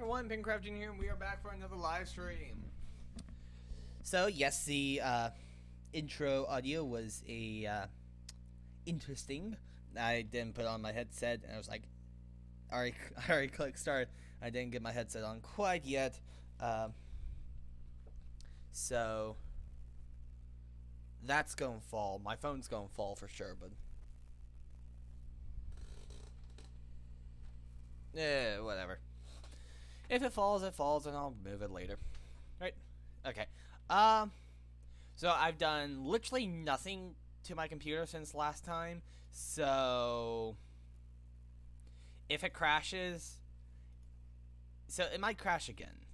everyone, Pincrafting here, and we are back for another live stream. So, yes, the intro audio was interesting. I didn't put on my headset, and I was like, I already clicked start. I didn't get my headset on quite yet. So, that's gonna fall. My phone's gonna fall for sure, but... whatever. If it falls, and I'll move it later. Right? Okay. So I've done literally nothing to my computer since last time. So if it crashes, so it might crash again.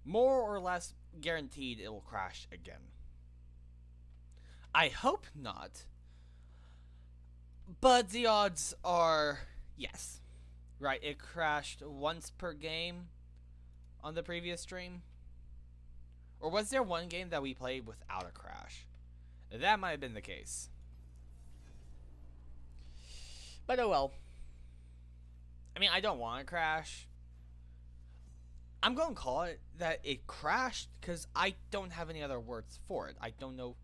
More or less guaranteed it'll crash again. I hope not. But the odds are yes. Right, it crashed once per game on the previous stream. Or was there one game that we played without a crash? That might have been the case. But oh well. I mean, I don't want to crash. I'm going to call it that it crashed because I don't have any other words for it. I don't know,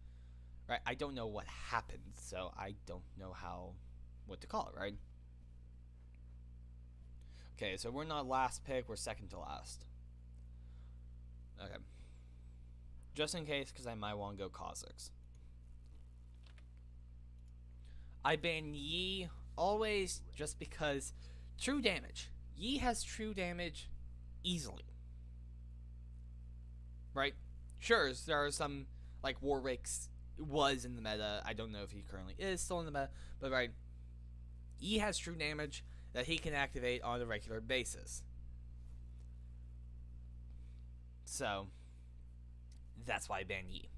right? I don't know what happened, so I don't know what to call it, right? Okay, so we're not last pick, we're second to last. Okay. Just in case, because I might want to go Kha'Zix. I ban Yi always just because true damage. Yi has true damage easily. Right? Sure, there are some, like Warwick's was in the meta. I don't know if he currently is still in the meta, but right. Yi has true damage that he can activate on a regular basis. So, that's why I ban Yi.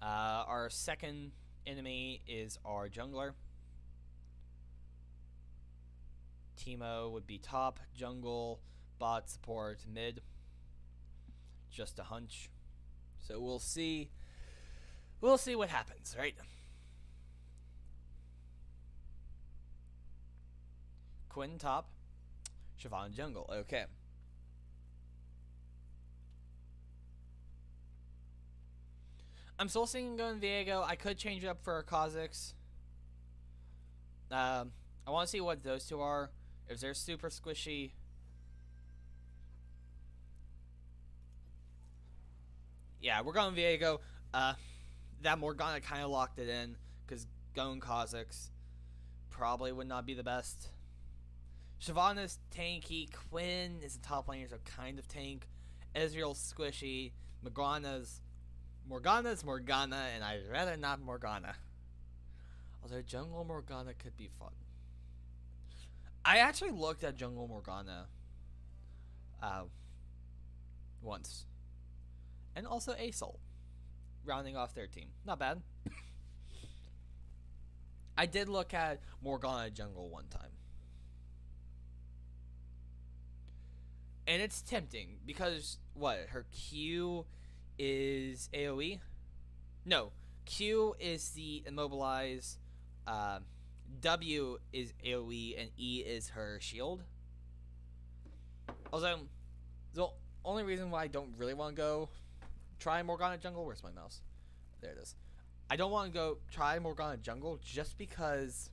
Our second enemy is our jungler. Teemo would be top, jungle, bot, support, mid. Just a hunch. So we'll see. We'll see what happens, right? Quinn top, Shyvana jungle. Okay. I'm still thinking going Viego. I could change it up for Kha'Zix. I want to see what those two are. If they're super squishy. Yeah, we're going Viego. That Morgana kind of locked it in because going Kha'Zix probably would not be the best. Shyvana's tanky. Quinn is a top laner, so kind of tank. Ezreal's squishy. Morgana's Morgana, and I'd rather not Morgana. Although Jungle Morgana could be fun. I actually looked at Jungle Morgana once. And also Asol, rounding off their team. Not bad. I did look at Morgana Jungle one time. And it's tempting because what? Her Q is AoE? No. Q is the immobilize. W is AoE and E is her shield. Also, the only reason why I don't really want to go try Morgana jungle. Where's my mouse? There it is. I don't want to go try Morgana jungle just because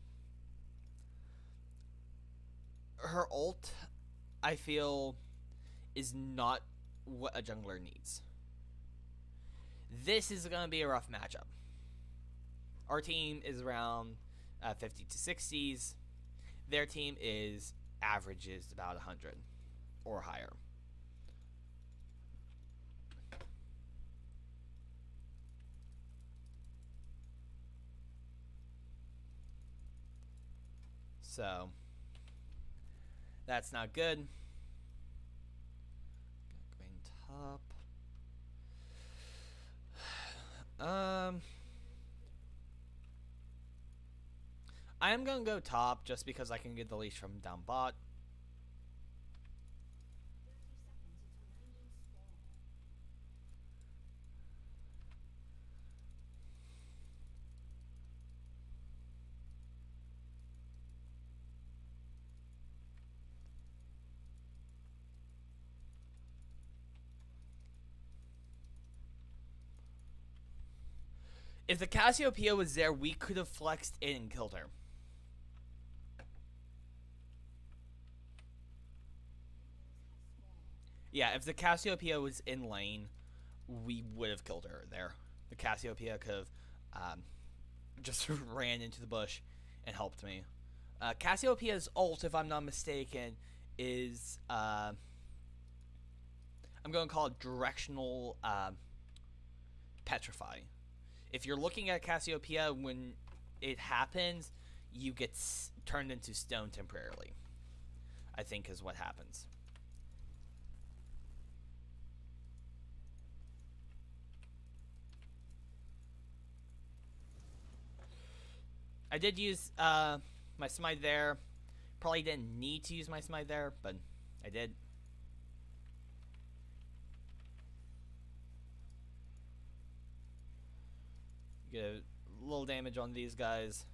her ult, I feel, is not what a jungler needs. This is going to be a rough matchup. Our team is around 50 to 60s. Their team is averages about 100 or higher. So that's not good. Going top. I am gonna go top just because I can get the leash from down bot. If the Cassiopeia was there, we could have flexed in and killed her. Yeah, if the Cassiopeia was in lane, we would have killed her there. The Cassiopeia could have just ran into the bush and helped me. Cassiopeia's ult, if I'm not mistaken, is I'm going to call it directional petrify. If you're looking at Cassiopeia when it happens, you get turned into stone temporarily, I think is what happens. I did use my smite there. Probably didn't need to use my smite there, but I did. Get a little damage on these guys.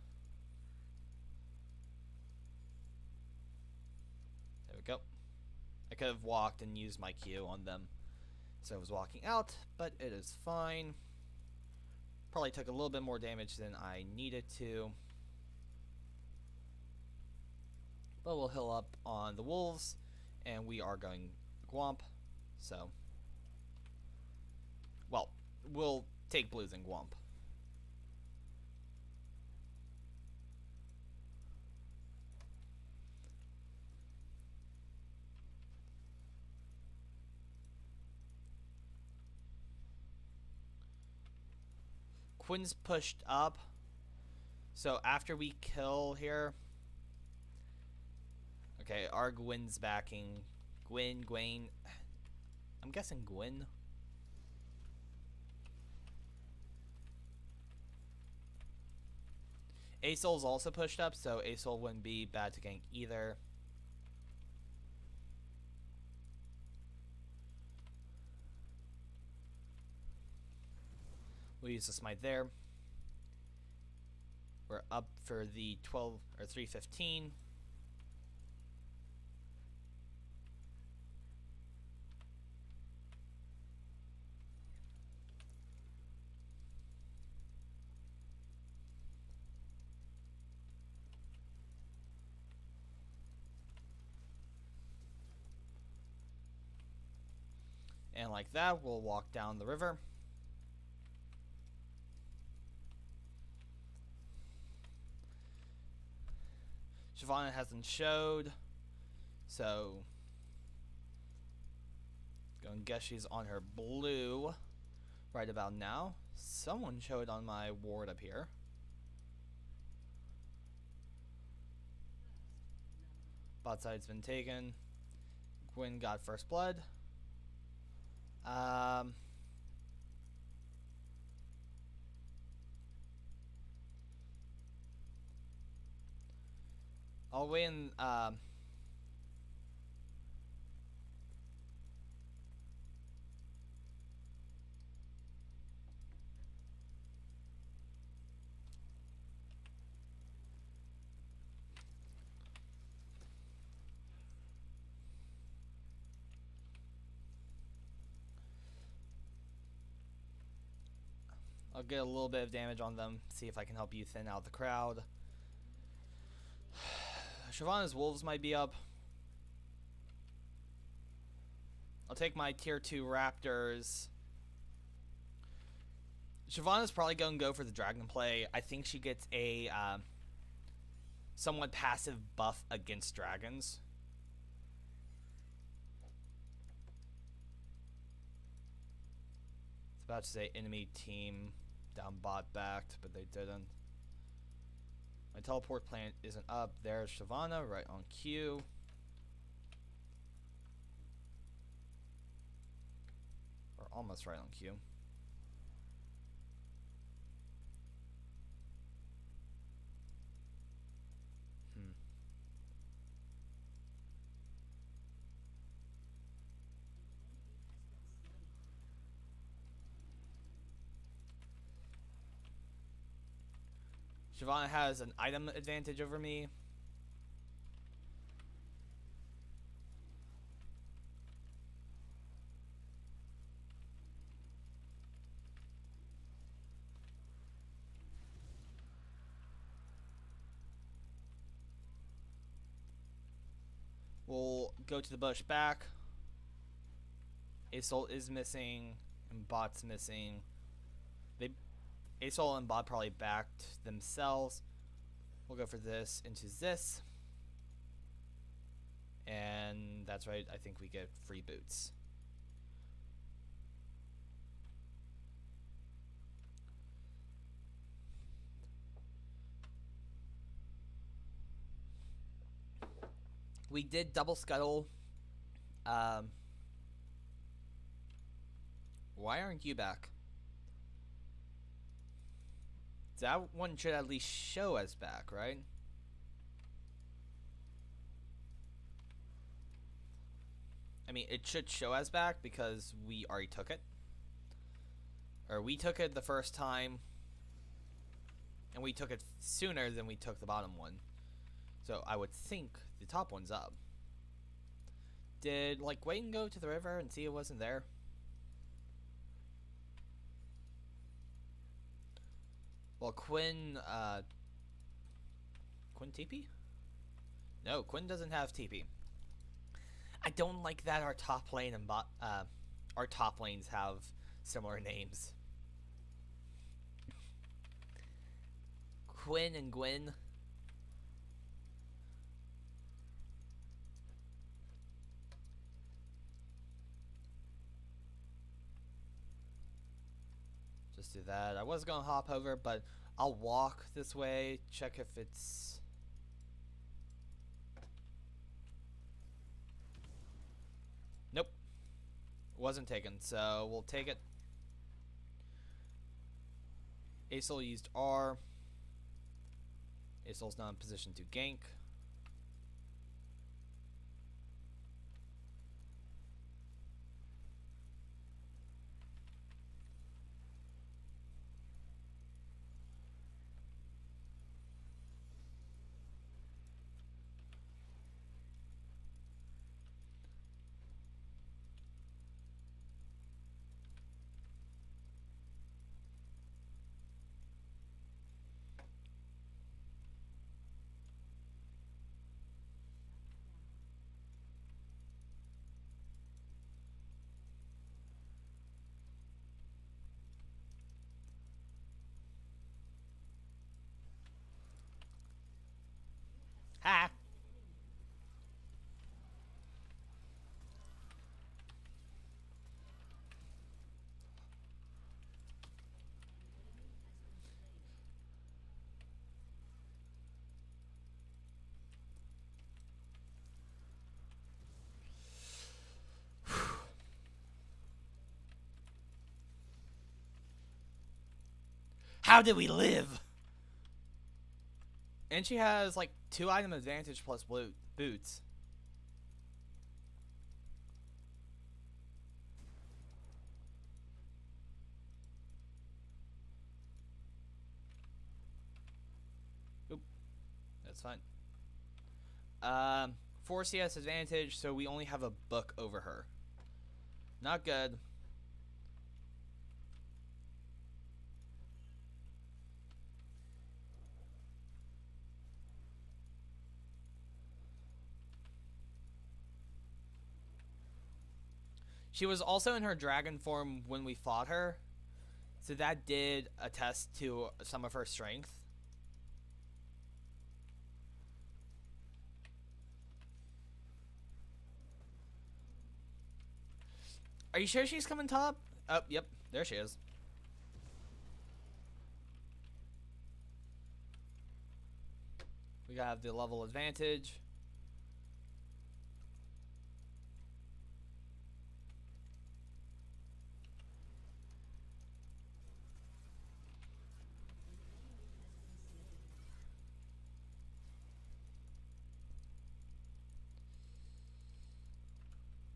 There we go. I could have walked and used my Q on them. So I was walking out, but it is fine. Probably took a little bit more damage than I needed to. But we'll heal up on the wolves, and we are going Gwomp. So, well, we'll take blues and Gwomp. Quinn's pushed up. So after we kill here... Okay, our Gwyn's backing. Gwen. I'm guessing Gwen. Asol's also pushed up, so Asol wouldn't be bad to gank either. We'll use the smite there. We're up for the 12 or 315. And like that, we'll walk down the river. Shyvana hasn't showed, so gonna guess she's on her blue right about now. Someone showed on my ward up here. Bot side's been taken. Gwyn got first blood. I'll wait in, I'll get a little bit of damage on them, see if I can help you thin out the crowd. Shyvana's wolves might be up. I'll take my tier 2 raptors. Shyvana's probably going to go for the dragon play. I think she gets a somewhat passive buff against dragons. It's about to say enemy team down bot backed, but they didn't. My teleport plant isn't up. There's Shyvana right on cue. Or almost right on cue. Shyvana has an item advantage over me. go to the bush back. Asol is missing, and Bot's missing. Asol and Bot probably backed themselves. We'll go for this into this. And that's right, I think we get free boots. We did double scuttle. Why aren't you back? That one should at least show us back, right? I mean, it should show us back because we already took it. Or we took it the first time. And we took it sooner than we took the bottom one. So I would think the top one's up. Did, like, Wayne go to the river and see it wasn't there? Well, Quinn TP? No, Quinn doesn't have TP. I don't like that our top lane and our top lanes have similar names. Quinn and Gwyn. Just do that. I was gonna hop over, but I'll walk this way, check if it's... Nope. Wasn't taken, so we'll take it. Asol used R. Asol's not in position to gank. Ha! How did we live? And she has like 2 item advantage plus boots. Oop. That's fine. 4 CS advantage, so we only have a book over her. Not good. She was also in her dragon form when we fought her, so that did attest to some of her strength. Are you sure she's coming top? Oh, yep, there she is. We got the level advantage.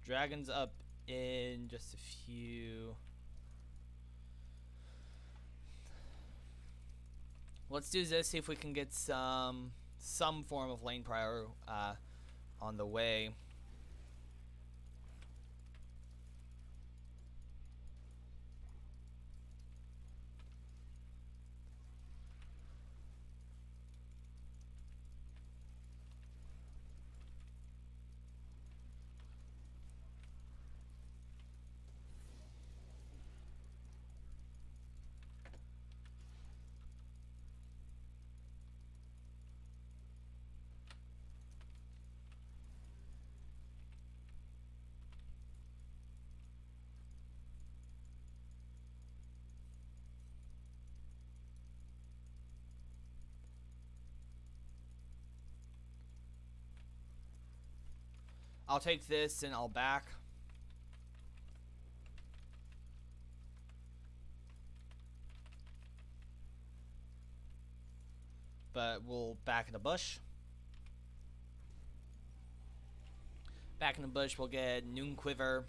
Dragon's up in just a few. Let's do this, see if we can get some form of lane prior on the way. I'll take this and I'll back. But we'll back in the bush. Back in the bush, we'll get Noon Quiver.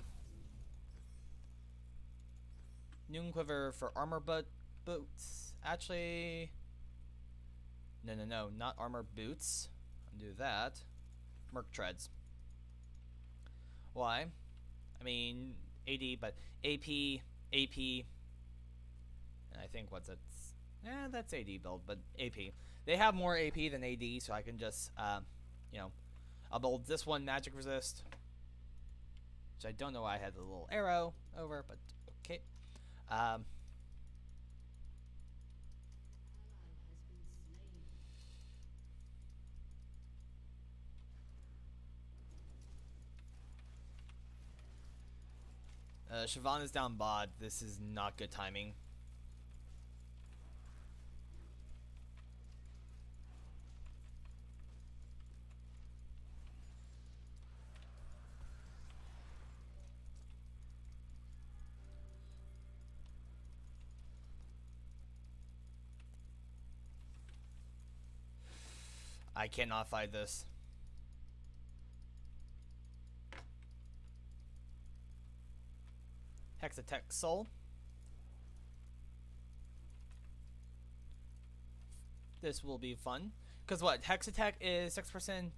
Noon Quiver for armor boots. Actually, no, not armor boots. Undo that. Merc Treads. Why? I mean, AD, but AP, AP. And I think what's it? That's AD build, but AP. They have more AP than AD, so I can just, you know, I'll build this one magic resist, which I don't know why I had the little arrow over, but okay. Siobhan is down bot. This is not good timing. I cannot fight this. Hexatech Soul. This will be fun. Because what? Hexatech is 6%.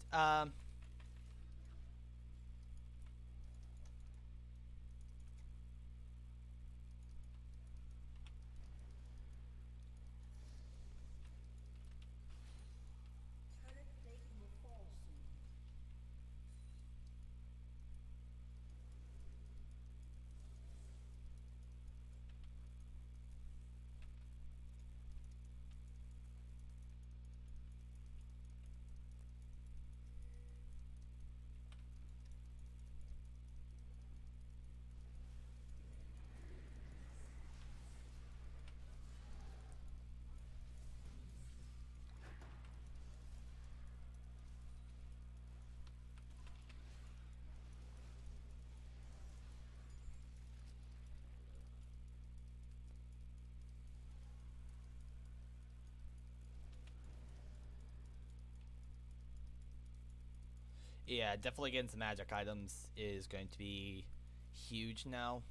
Yeah, definitely getting some magic items is going to be huge now.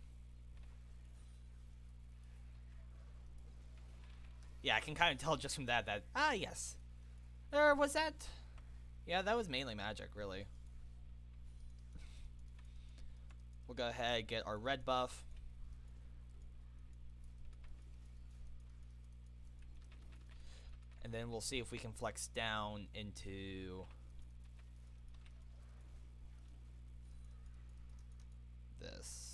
Yeah, I can kind of tell just from that yes. Or was that? Yeah, that was mainly magic, really. We'll go ahead and get our red buff. And then we'll see if we can flex down into this.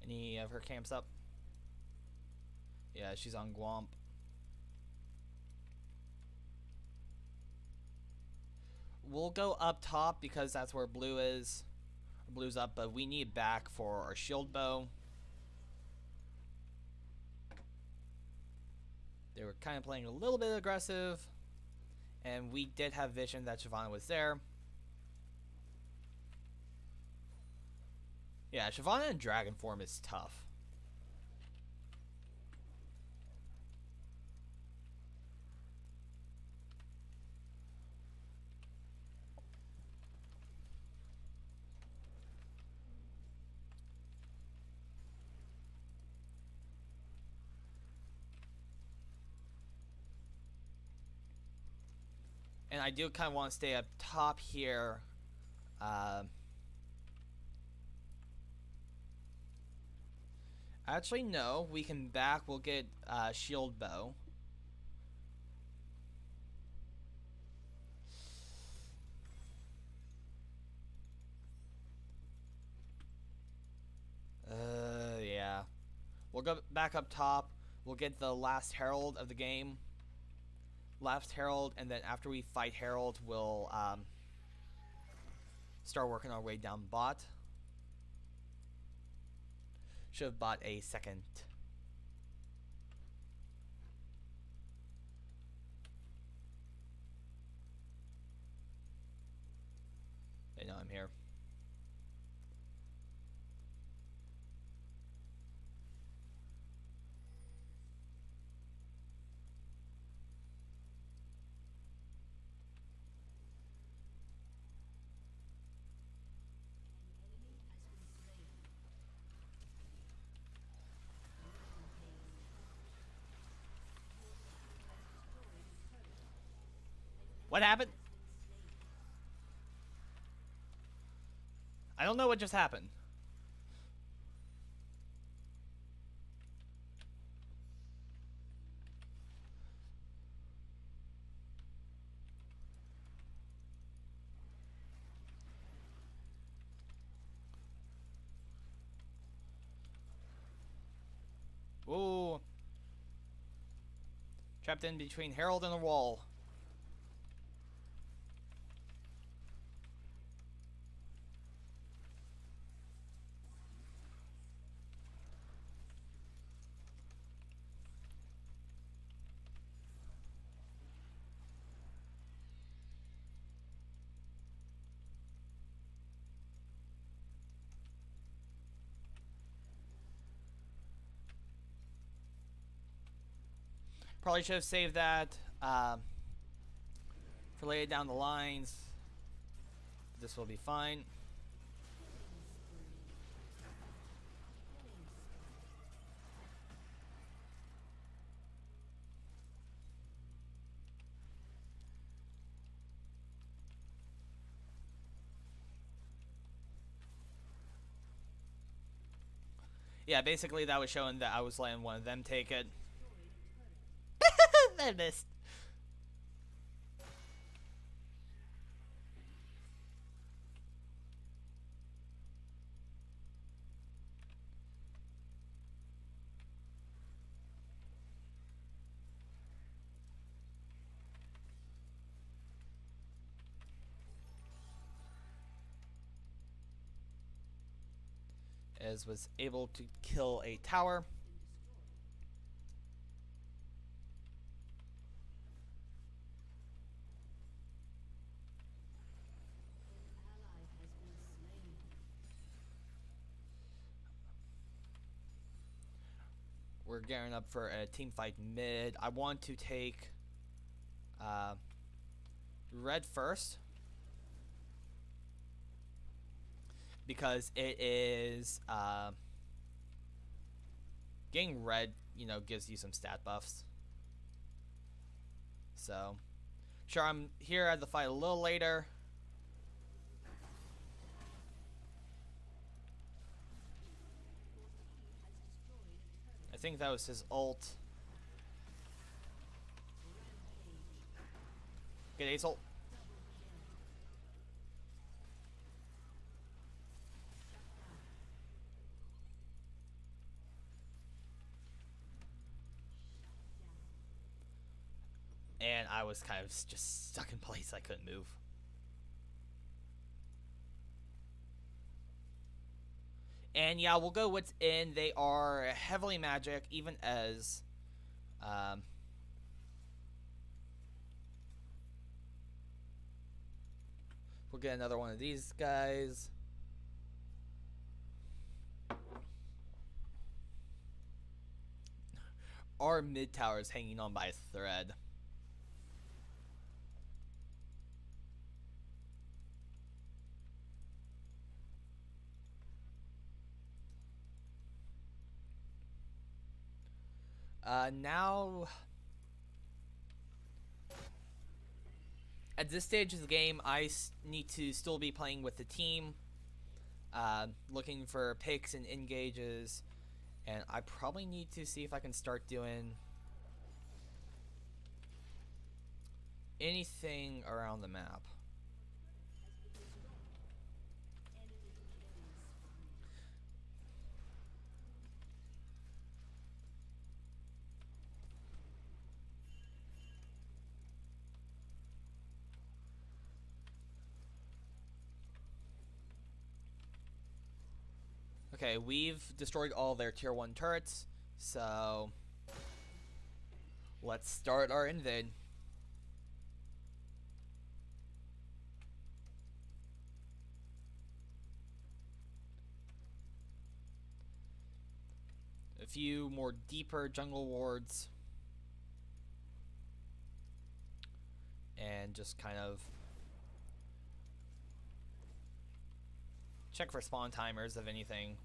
Any of her camps up? Yeah, she's on Gwomp. We'll go up top because that's where blue is. Blue's up, but we need back for our shield bow. They were kind of playing a little bit aggressive, and we did have vision that Shyvana was there. Yeah, Shyvana in dragon form is tough. And I do kind of want to stay up top here. Actually, no. We can back. We'll get shield bow. Yeah. We'll go back up top. We'll get the last herald of the game. Last herald, and then after we fight herald, we'll start working our way down bot. Should have bought a second. They know I'm here. What happened? I don't know what just happened. Ooh. Trapped in between herald and a wall. Probably should have saved that for later down the lines. This will be fine. Yeah, basically that was showing that I was letting one of them take it. I missed. As was able to kill a tower. We're gearing up for a team fight mid. I want to take red first because it is getting red, you know, gives you some stat buffs. So, sure, I'm here at the fight a little later. I think that was his ult. Get ace ult. And I was kind of just stuck in place. I couldn't move. And yeah, we'll go what's in. They are heavily magic, even as we'll get another one of these guys. Our mid tower is hanging on by a thread. Now, At this stage of the game, need to still be playing with the team, looking for picks and engages, and I probably need to see if I can start doing anything around the map. Okay, we've destroyed all their tier 1 turrets, so let's start our invade. A few more deeper jungle wards, and just kind of check for spawn timers of anything.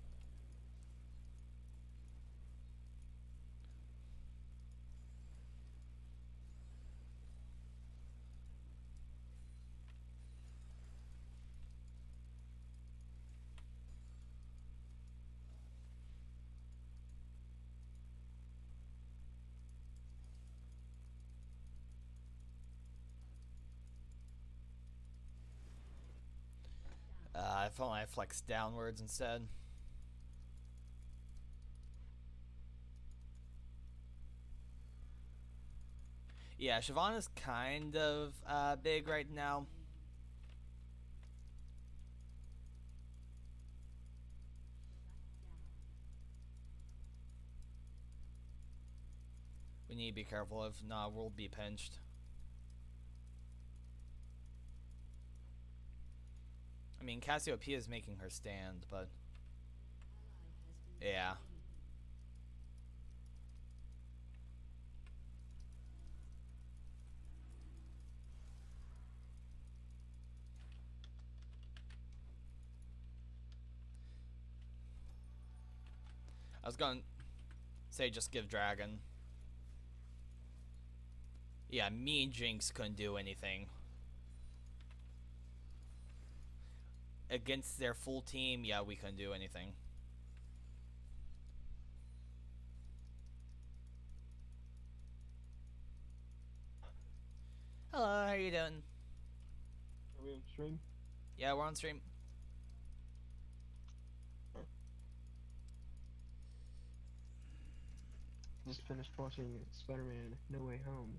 If only I flex downwards instead. Yeah, Shyvana's kind of big right now. We need to be careful, if not, we'll be pinched. I mean, Cassiopeia is making her stand, but yeah. I was gonna say just give Dragon. Yeah, me and Jinx couldn't do anything. Against their full team, yeah, we couldn't do anything. Hello, how you doing? Are we on stream? Yeah, we're on stream. Just finished watching Spider-Man No Way Home.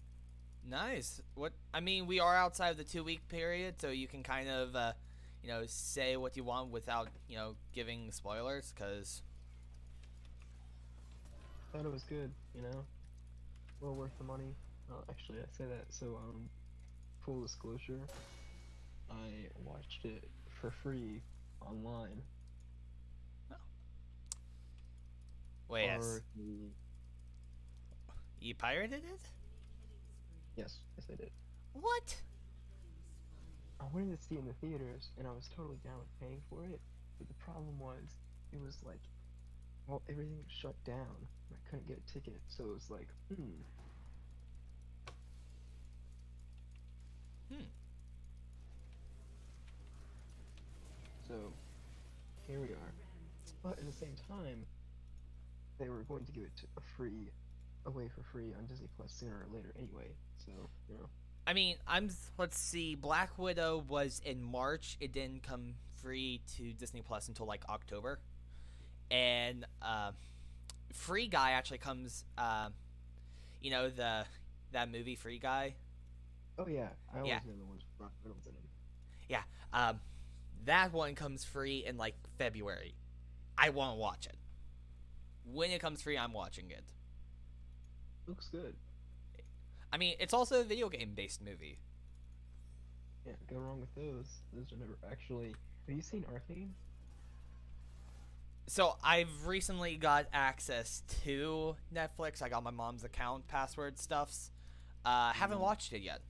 Nice. What? I mean, we are outside of the 2-week period, so you can kind of, you know, say what you want without, you know, giving spoilers, because Thought it was good, you know? Well worth the money. Actually, I say that, so, full disclosure, I watched it for free online. Oh. Wait, yes. You pirated it? Yes, I did. What? I wanted to see it in the theaters, and I was totally down with paying for it, but the problem was, it was like, well, everything was shut down. I couldn't get a ticket, so it was like, So, here we are. But at the same time, they were going to give it away for free on Disney Plus sooner or later anyway, so, you know. I mean, let's see, Black Widow was in March. It didn't come free to Disney Plus until, like, October. And, Free Guy actually comes, you know, that movie Free Guy? Oh yeah, I always know the ones with Ryan Reynolds in them. Yeah, that one comes free in, like, February. I won't watch it. When it comes free, I'm watching it. Looks good. I mean, it's also a video game-based movie. Yeah, go wrong with those. Those are never actually... Have you seen Arcane? So, I've recently got access to Netflix. I got my mom's account, password stuffs. Haven't watched it yet.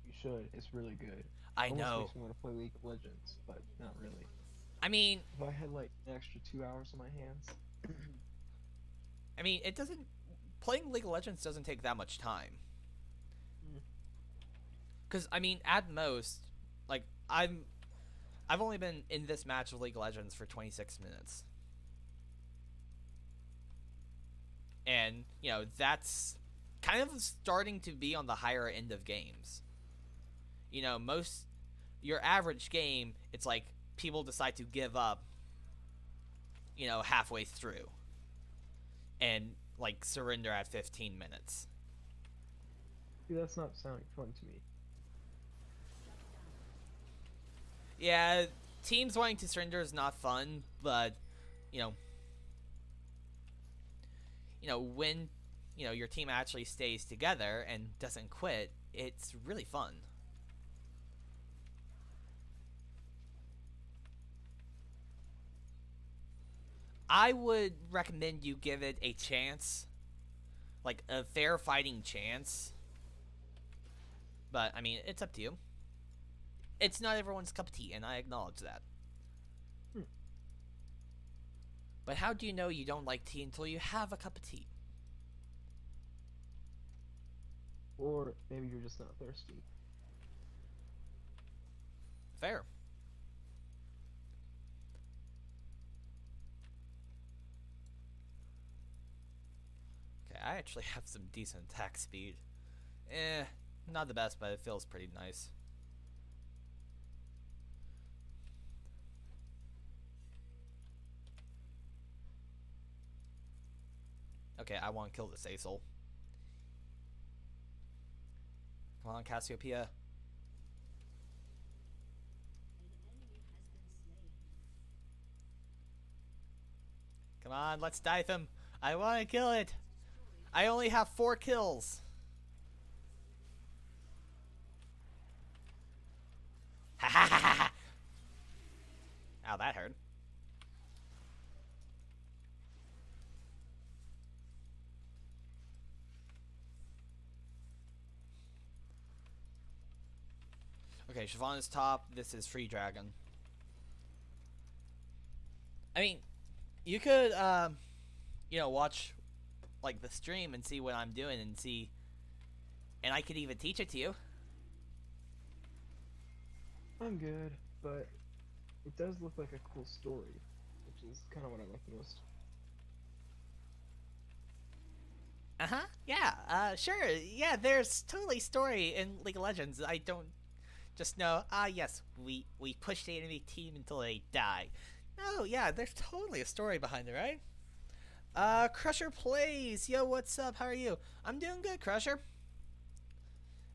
You should. It's really good. I Almost know. makes me want to play League of Legends, but not really. I mean... If I had, like, an extra 2 hours on my hands... I mean, it doesn't... Playing League of Legends doesn't take that much time. Because I mean, at most, like I've only been in this match of League of Legends for 26 minutes, and that's kind of starting to be on the higher end of games. Most your average game, it's like people decide to give up, halfway through, and like surrender at 15 minutes. See, that's not sounding fun to me. Yeah, teams wanting to surrender is not fun, but you know, when your team actually stays together and doesn't quit, it's really fun. I would recommend you give it a chance, like a fair fighting chance. But I mean, it's up to you. It's not everyone's cup of tea, and I acknowledge that. Hmm. But how do you know you don't like tea until you have a cup of tea? Or maybe you're just not thirsty. Fair. Okay, I actually have some decent attack speed. Not the best, but it feels pretty nice. Okay, I want to kill this Aesol. Come on, Cassiopeia. Come on, let's dive him. I want to kill it. I only have 4 kills. Ha ha ha ha! Ow, that hurt. Okay, Shyvana's top. This is Free Dragon. I mean, you could, watch, like, the stream and see what I'm doing and see... And I could even teach it to you. I'm good, but it does look like a cool story, which is kind of what I like the most. Uh-huh, yeah, sure, yeah, there's totally story in League of Legends. I don't just know, yes, we push the enemy team until they die. No, yeah, there's totally a story behind it, right? Crusher plays. Yo, what's up? How are you? I'm doing good, Crusher.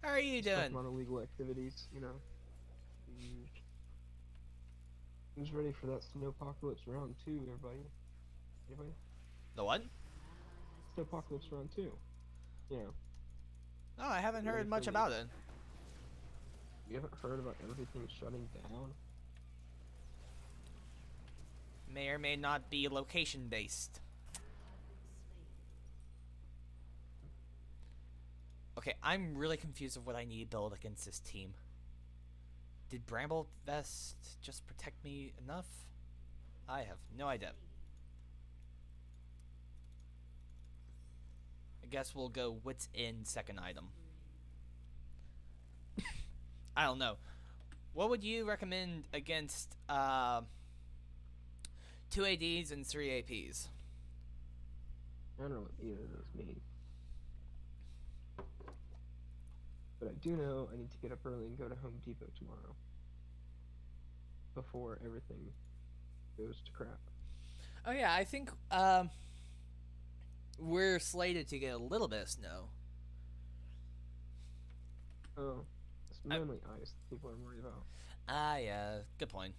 How are you Stuff doing? on illegal activities, you know. Who's ready for that Snowpocalypse round 2, everybody? Anybody? The what? Snowpocalypse round 2. Yeah. Oh, I haven't Ready heard for much me? about it. You haven't heard about everything shutting down? May or may not be location based. Okay, I'm really confused of what I need to build against this team. Did Bramble Vest just protect me enough? I have no idea. I guess we'll go what's in second item. I don't know. What would you recommend against 2 ADs and 3 APs? I don't know what either of those mean. But I do know I need to get up early and go to Home Depot tomorrow. Before everything goes to crap. Oh yeah, I think we're slated to get a little bit of snow. Oh, it's mainly ice that people are worried about. Yeah, good point.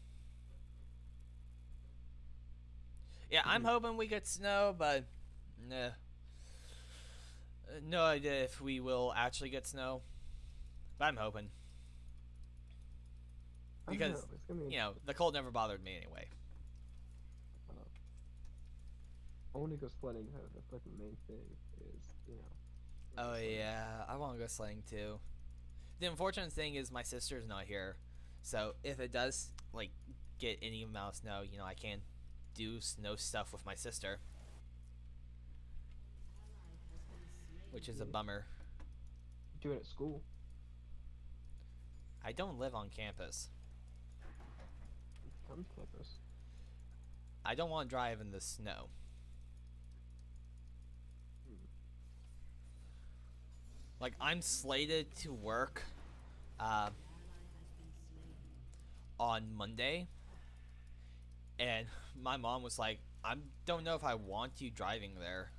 Yeah, I'm hoping we get snow, but nah. No idea if we will actually get snow. But I'm hoping. Because, it's gonna be the cold never bothered me anyway. I want to go sledding. That's like the main thing. Is Oh sledding. yeah, I want to go sledding too. The unfortunate thing is my sister's not here, so if it does like get any amount of snow, I can't do snow stuff with my sister, which is a bummer. Do it at school. I don't live on campus. Come to campus. I don't want to drive in the snow. Like, I'm slated to work uh, on Monday, and my mom was like, I don't know if I want you driving there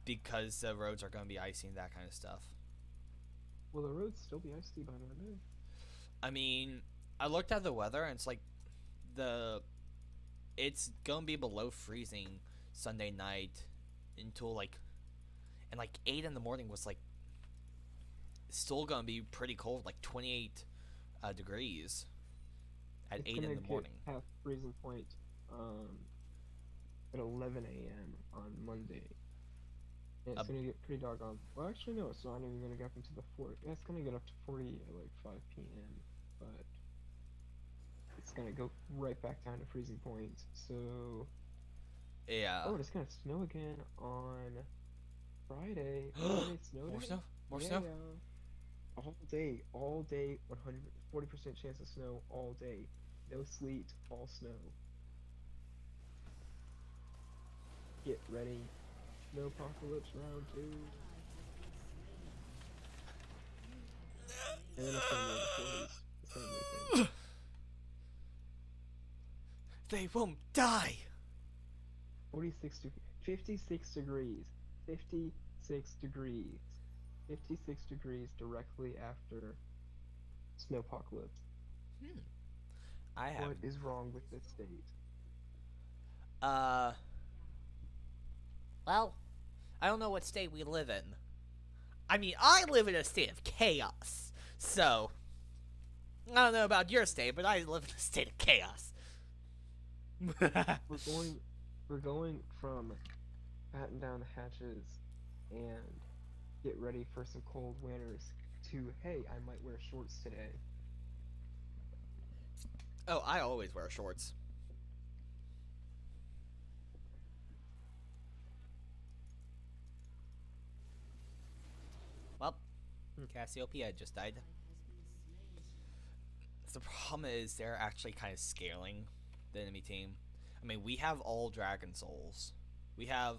because the roads are going to be icy and that kind of stuff. Will the roads still be icy by Monday? I mean, I looked at the weather and it's like it's going to be below freezing Sunday night until like, and like 8 in the morning was like still going to be pretty cold, like 28 degrees at It's 8 gonna in the get morning. half freezing point at 11 a.m. on Monday. And it's gonna get pretty doggone. Well, actually, no, it's not even gonna get up into the 40. Yeah, it's gonna get up to 40 at like 5 p.m. But it's gonna go right back down to freezing point. So, Yeah. oh, it's gonna snow again on Friday. Friday snow More day? snow? More Yeah, snow? yeah. All day, 140% chance of snow all day. No sleet, all snow. Get ready. Snow apocalypse round 2. And then it's gonna be in the 40s the same weekend. They won't die! 46 degrees. 56 degrees. 56 degrees. 56 degrees directly after snowpocalypse. I have. What is wrong with this state? Well, I don't know what state we live in. I mean, I live in a state of chaos. So, I don't know about your state, but I live in a state of chaos. We're going from batten down the hatches and get ready for some cold winters to, hey, I might wear shorts today. Oh, I always wear shorts. Well, Cassiopeia just died. The problem is they're actually kind of scaling the enemy team. I mean, we have all dragon souls. We have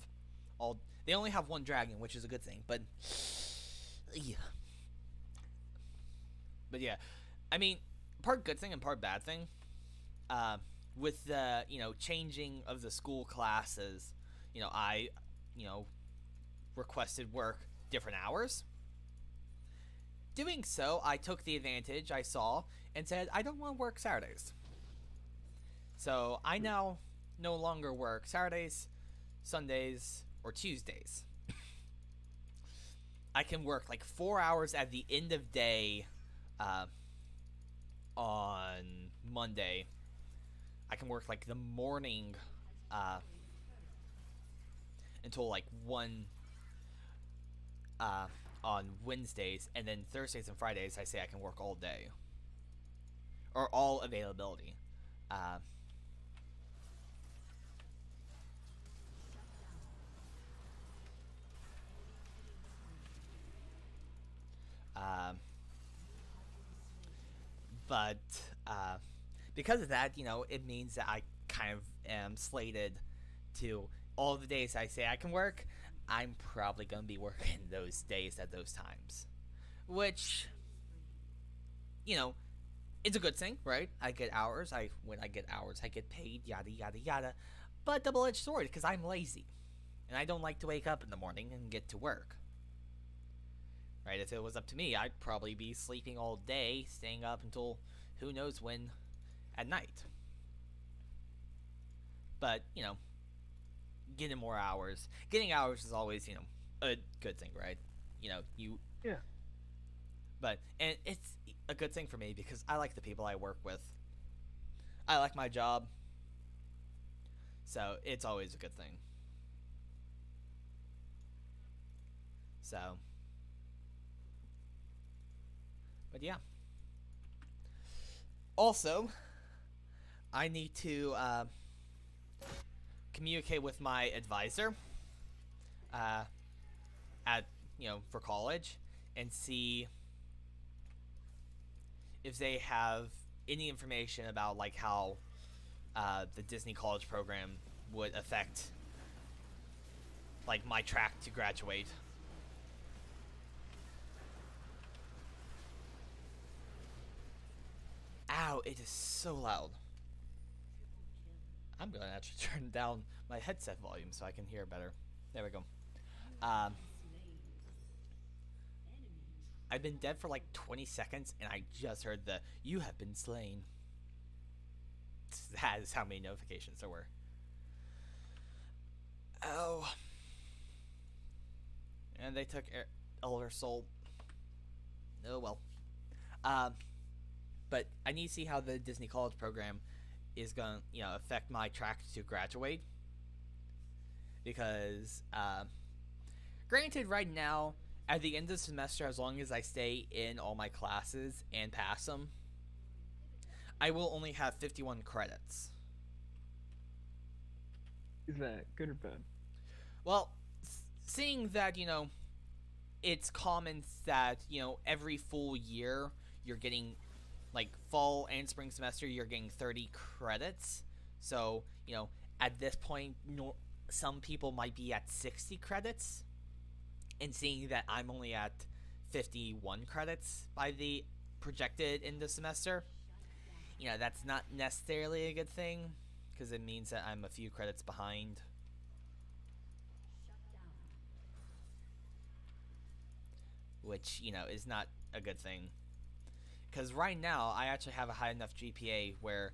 all. They only have one dragon, which is a good thing. But yeah. But yeah, I mean, part good thing and part bad thing. With the changing of the school classes, I requested work different hours. Doing so, I took the advantage I saw and said I don't want to work Saturdays. So I now no longer work Saturdays, Sundays, or Tuesdays. I can work like 4 hours at the end of day on Monday. I can work like the morning until like 1 on Wednesdays, and then Thursdays and Fridays I say I can work all day. Or all availability. But because of that, it means that I kind of am slated to all the days I say I can work. I'm probably gonna be working those days at those times, which it's a good thing, right? I get hours. When I get hours, I get paid. Yada yada yada. But double-edged sword because I'm lazy, and I don't like to wake up in the morning and get to work. Right? If it was up to me, I'd probably be sleeping all day, staying up until who knows when at night. But, getting more hours. Getting hours is always, a good thing, right? Yeah. But, and it's a good thing for me because I like the people I work with. I like my job. So, it's always a good thing. So, but yeah. Also, I need to communicate with my advisor at for college and see if they have any information about like how the Disney College program would affect like my track to graduate. Ow, it is so loud. I'm gonna actually turn down my headset volume so I can hear better. There we go. Um, I've been dead for like 20 seconds and I just heard the "You have been slain." That is how many notifications there were. Oh. And they took Elder Soul. Oh well. Um, but I need to see how the Disney College program is going to, affect my track to graduate. Because, granted, right now, at the end of the semester, as long as I stay in all my classes and pass them, I will only have 51 credits. Is that good or bad? Well, seeing that, it's common that, every full year you're getting, like, fall and spring semester, you're getting 30 credits. So, at this point, some people might be at 60 credits. And seeing that I'm only at 51 credits by the projected end of semester, that's not necessarily a good thing, because it means that I'm a few credits behind. Which, is not a good thing. Because right now, I actually have a high enough GPA where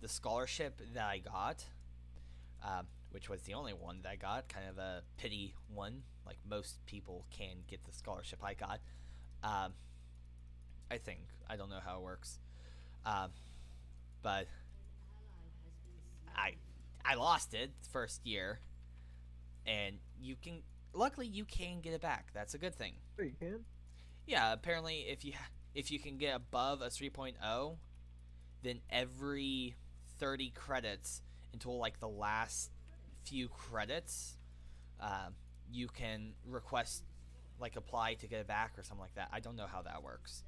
the scholarship that I got, which was the only one that I got, kind of a pity one, like most people can get the scholarship I got. I think. I don't know how it works. But I lost it first year, and luckily you can get it back. That's a good thing. Oh, you can? Yeah, apparently if you can get above a 3.0, then every 30 credits until like the last few credits, you can request, like, apply to get it back or something like that. I don't know how that works.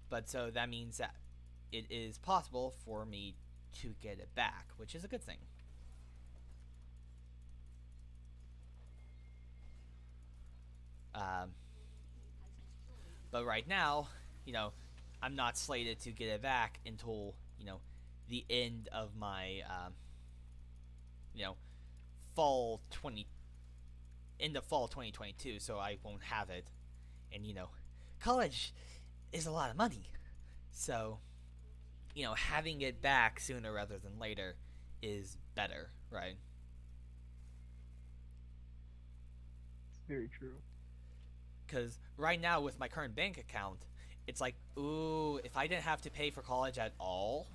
But so that means that it is possible for me to get it back, which is a good thing. But right now, I'm not slated to get it back until, the end of my, fall 20, end of fall 2022, so I won't have it. And, college is a lot of money. So, having it back sooner rather than later is better, right? It's very true. Because right now, with my current bank account, it's like, ooh, if I didn't have to pay for college at all,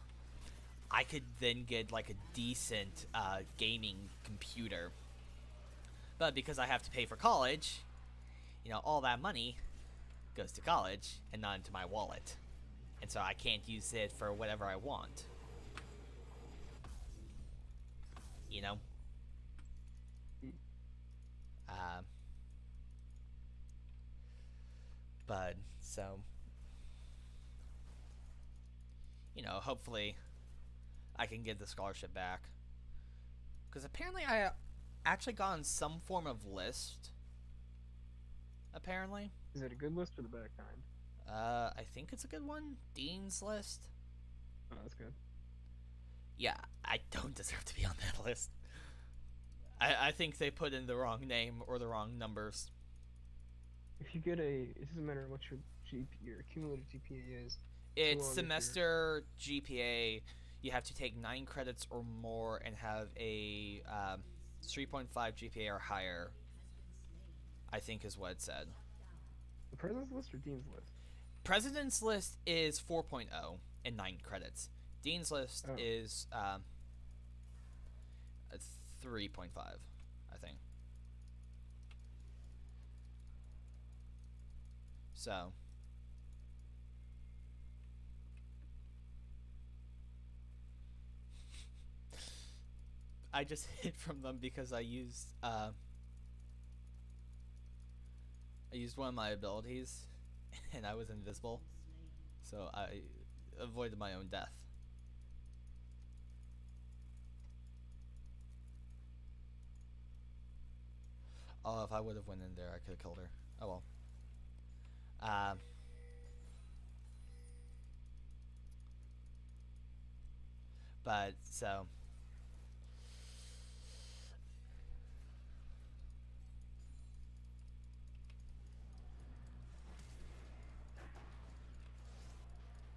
I could then get like a decent gaming computer. But because I have to pay for college, all that money goes to college and not into my wallet. And so I can't use it for whatever I want. But, so, hopefully I can get the scholarship back. Because apparently I actually got on some form of list. Apparently. Is it a good list or the bad kind? I think it's a good one. Dean's list. Oh, that's good. Yeah, I don't deserve to be on that list. I think they put in the wrong name or the wrong numbers. If you get it doesn't matter what your cumulative GPA is. It's semester GPA. You have to take 9 credits or more and have a 3.5 GPA or higher, I think is what it said. The President's List or Dean's List? President's List is 4.0 and 9 credits. Dean's List is 3.5, I think. So, I just hid from them because I used I used one of my abilities, and I was invisible, so I avoided my own death. Oh, if I would have went in there, I could have killed her. Oh well. Um. But so.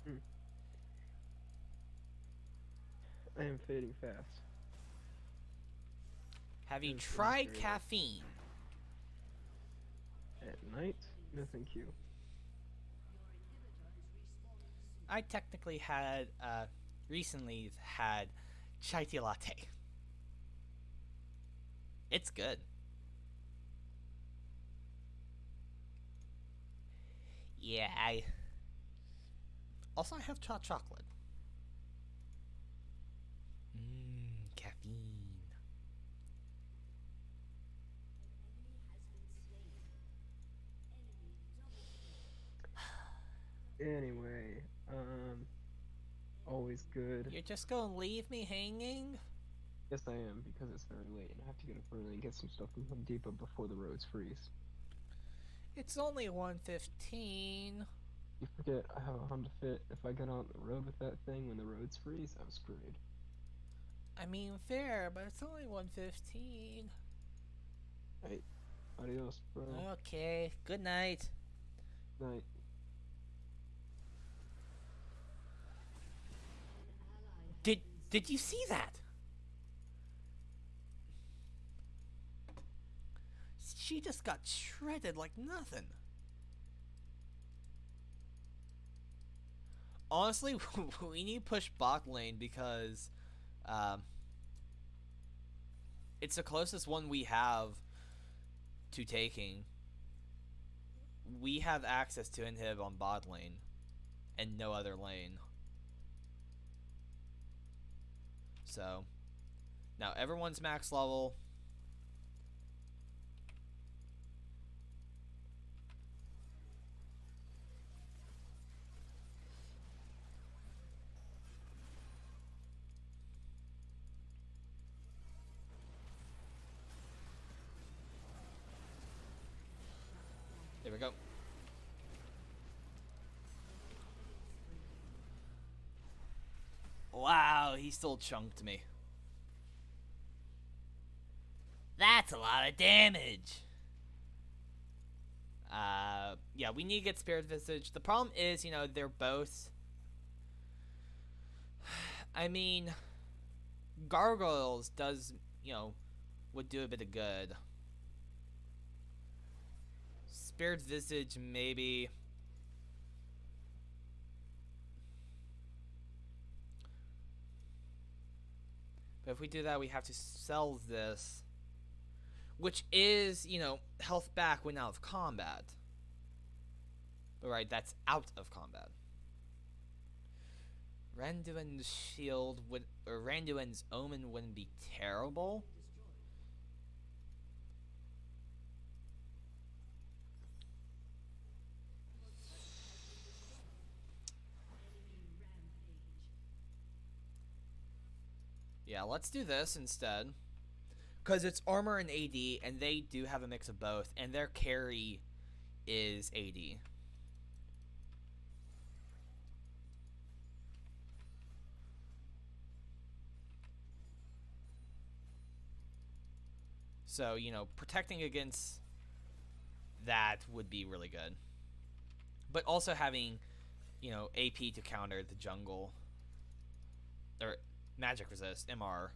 Hmm. I am fading fast. Have you That is tried very nice. caffeine? At night? No, thank you. I technically had recently had chai tea latte. It's good. Yeah, I also I have hot chocolate. Caffeine. Anyway, always good. You're just gonna leave me hanging? Yes, I am, because it's very late, and I have to get up early and get some stuff from Home Depot before the roads freeze. It's only 1:15. You forget I have a Honda Fit. If I get on the road with that thing when the roads freeze, I'm screwed. I mean fair, but it's only 1:15. Right. Adios, bro. Okay, good night. Night. Did you see that? She just got shredded like nothing. Honestly, we need to push bot lane because um, it's the closest one we have to taking. We have access to inhib on bot lane and no other lane. So now everyone's max level. There we go. Wow, he still chunked me. That's a lot of damage. Yeah, we need to get Spirit Visage. The problem is, you know, they're both. I mean, Gargoyles does, you know, would do a bit of good. Spirit Visage, maybe. But if we do that, we have to sell this. Which is, you know, health back when out of combat. But right, that's out of combat. Randuin's shield would, or Randuin's omen wouldn't be terrible. Yeah, let's do this instead. Because it's armor and AD, and they do have a mix of both, and their carry is AD. So, you know, protecting against that would be really good. But also having, you know, AP to counter the jungle. Or magic resist, MR.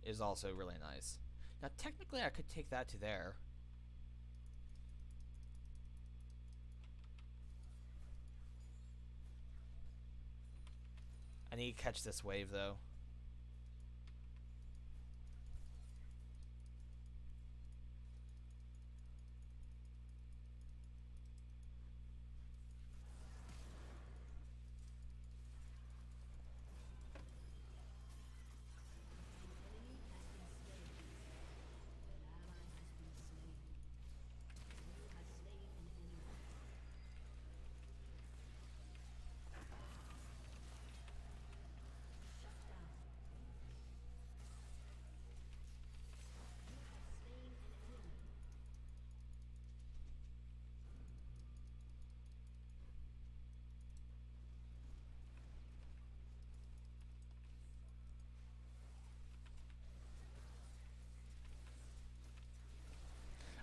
Is also really nice. Now, technically, I could take that to there. I need to catch this wave, though.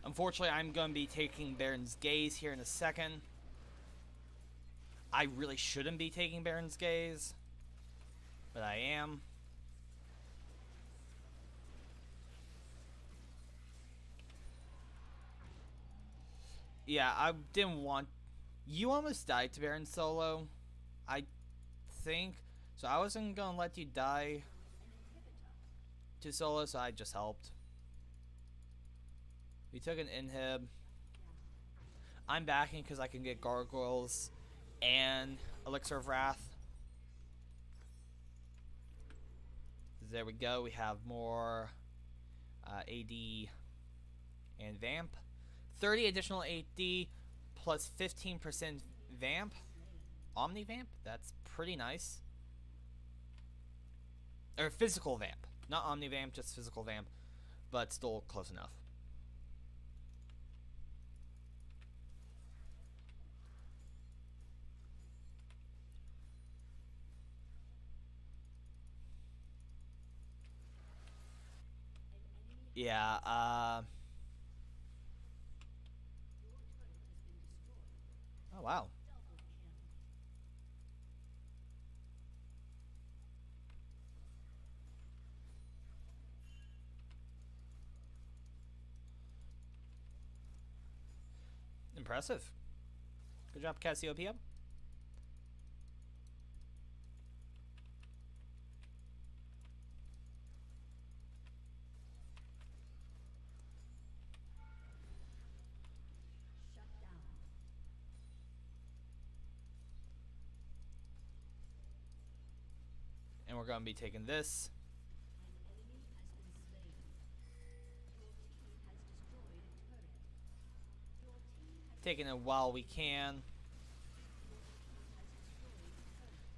Unfortunately, I'm going to be taking Baron's Gaze here in a second. I really shouldn't be taking Baron's Gaze, but I am. Yeah, I didn't want... You almost died to Baron solo, I think. So I wasn't going to let you die to solo, so I just helped. We took an inhib. I'm backing because I can get Gargoyles and Elixir of Wrath. There we go. We have more AD and Vamp. 30 additional AD plus 15% Vamp. Omni Vamp? That's pretty nice. Or physical Vamp. Not Omni Vamp, just physical Vamp. But still close enough. Yeah, oh, wow. Impressive. Good job, Cassiopeia. And we're going to be taking this. Taking it while we can.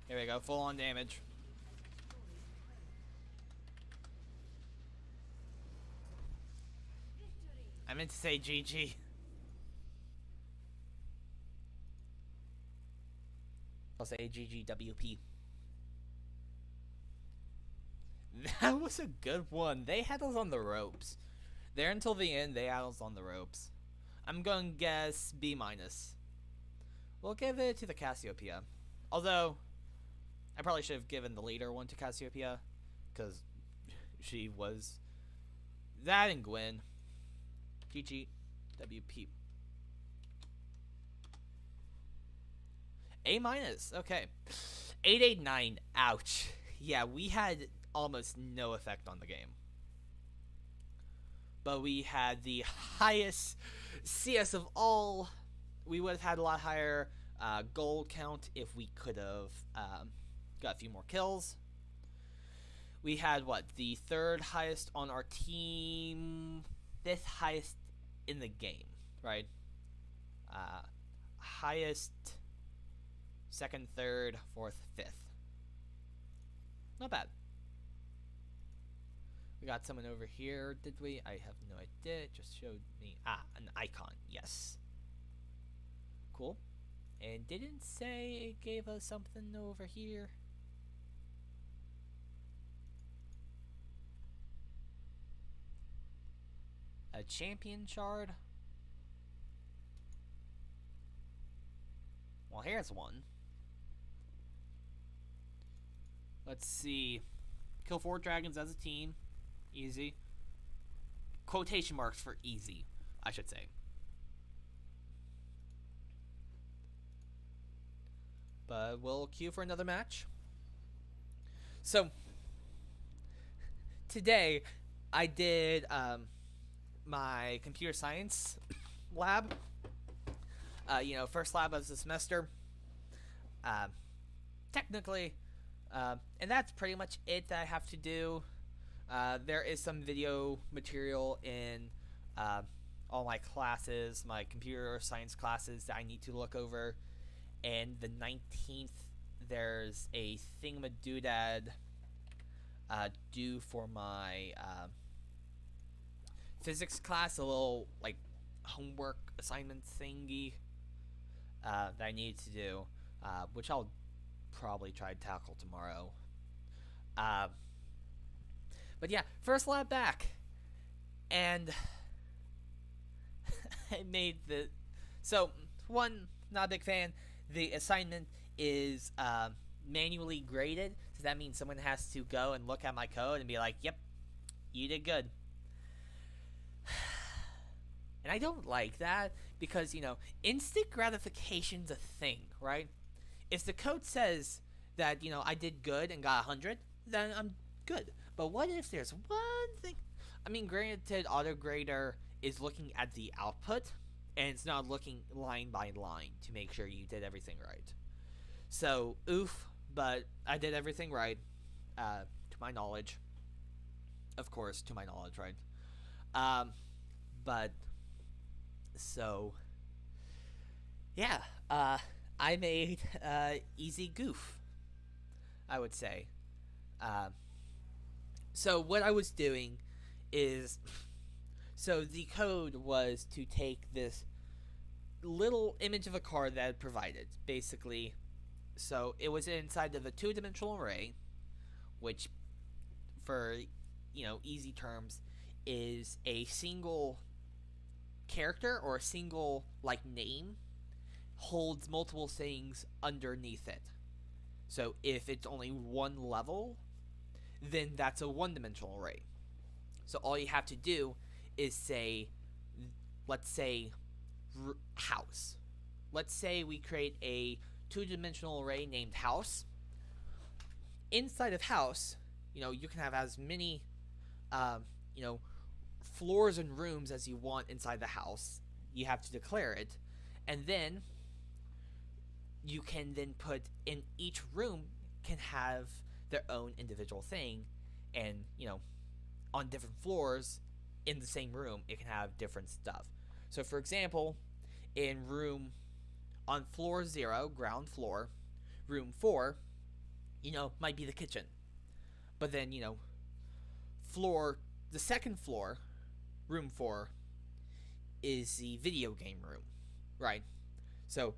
Here we go, full on damage. I meant to say GG. I'll say GGWP. That was a good one. They had us on the ropes. There until the end, they had us on the ropes. I'm going to guess B-. We'll give it to the Cassiopeia. Although, I probably should have given the leader one to Cassiopeia. Because she was... That and Gwen. GGWP. A-. Okay. 889. Ouch. Yeah, we had almost no effect on the game. But we had the highest CS of all. We would have had a lot higher gold count if we could have got a few more kills. We had, what, the 3rd highest on our team, 5th highest in the game, right? Highest, 2nd, 3rd, 4th, 5th. Not bad. We got someone over here, did we? I have no idea. It just showed me. An icon. Yes. Cool. And didn't say it gave us something over here. A champion shard. Well, here's one. Let's see. Kill 4 dragons as a team. Easy. Quotation marks for easy, I should say. But we'll queue for another match. So, today, I did my computer science lab. First lab of the semester. Technically, and that's pretty much it that I have to do. There is some video material in all my classes, my computer science classes that I need to look over. And the 19th, there's a thingamadoodad due for my physics class, a little like homework assignment thingy that I need to do, which I'll probably try to tackle tomorrow. But yeah, first lab back, and made the so one not a big fan. The assignment is manually graded, so that means someone has to go and look at my code and be like, "Yep, you did good." And I don't like that because instant gratification's a thing, right? If the code says that I did good and got 100, then I'm good. But what if there's one thing? I mean, granted, AutoGrader is looking at the output, and it's not looking line by line to make sure you did everything right. So, oof, but I did everything right, to my knowledge. Of course, to my knowledge, right? But, so, yeah, I made easy goof, I would say. So what I was doing is, so the code was to take this little image of a card that it provided, basically. So it was inside of a two-dimensional array, which, for easy terms, is a single character or a single name holds multiple things underneath it. So if it's only one level, then that's a one-dimensional array. So all you have to do is say, let's say, house. Let's say we create a two-dimensional array named house. Inside of house, you can have as many, floors and rooms as you want inside the house. You have to declare it, and then you can then put in each room can have their own individual thing, and on different floors in the same room it can have different stuff. So for example, in room on floor 0, ground floor, room 4, might be the kitchen. But then the second floor, room 4, is the video game room, right? So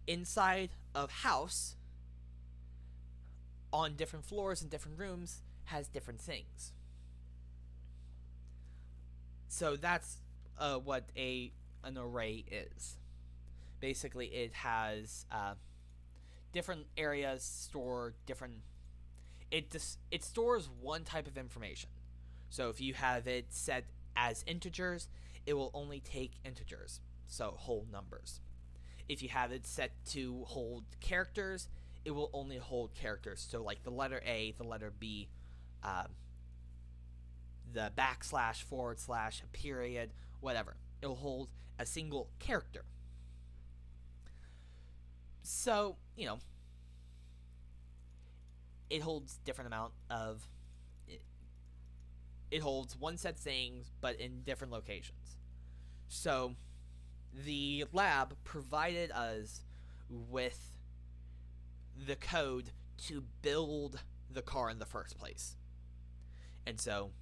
inside of house, on different floors and different rooms, has different things. So that's what an array is. Basically, it has different areas store different. It stores one type of information. So if you have it set as integers, it will only take integers, so whole numbers. If you have it set to hold characters, it will only hold characters. So like the letter A, the letter B, the backslash, forward slash, a period, whatever. It'll hold a single character. So, it holds different amount of... It holds one set of things, but in different locations. So, the lab provided us with the code to build the car in the first place. And so,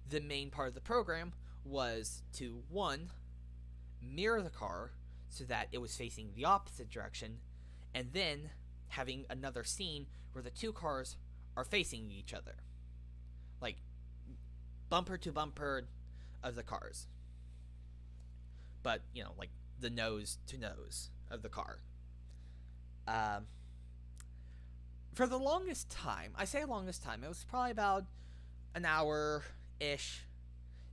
the main part of the program was to, one, mirror the car so that it was facing the opposite direction, and then having another scene where the two cars are facing each other. Like, bumper to bumper of the cars. But, like the nose to nose of the car. For the longest time, I say longest time, it was probably about an hour-ish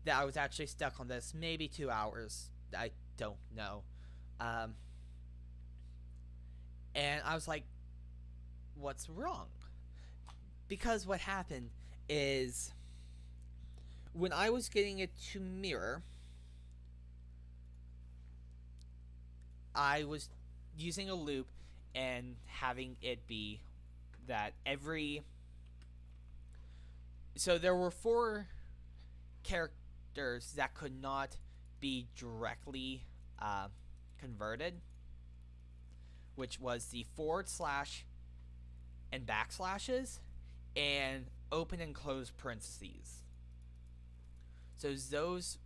that I was actually stuck on this. Maybe 2 hours. I don't know. And I was like, what's wrong? Because what happened is, when I was getting it to mirror, I was using a loop and having it be that so there were 4 characters that could not be directly converted, which was the forward slash and backslashes and open and close parentheses. So those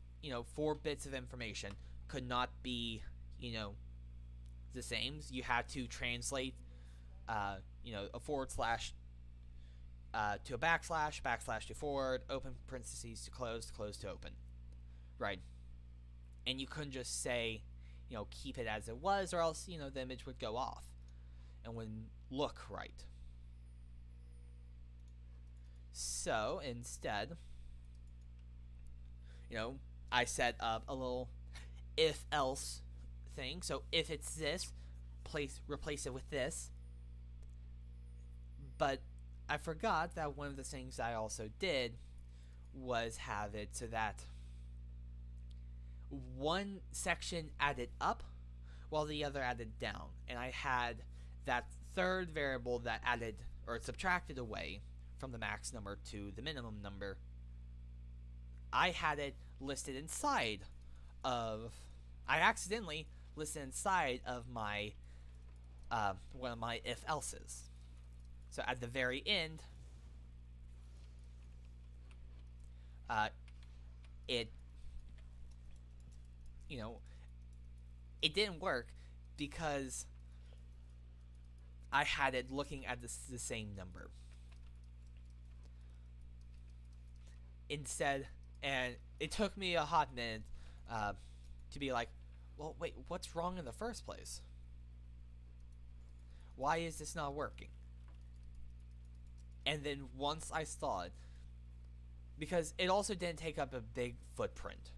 4 bits of information could not be the same. You had to translate a forward slash to a backslash to forward, open parentheses to close to open, right? and you couldn't just say, keep it as it was, or else the image would go off and wouldn't look right. So instead, I set up a little if else thing. So if it's this, replace it with this. But I forgot that one of the things I also did was have it so that one section added up while the other added down. And I had that third variable that added or subtracted away from the max number to the minimum number. I had it listed inside of, I accidentally listed inside of my one of my if else's. So at the very end, it it didn't work because I had it looking at the same number instead, and it took me a hot minute to be like, well, wait, what's wrong in the first place? Why is this not working? And then once I saw it, because it also didn't take up a big footprint,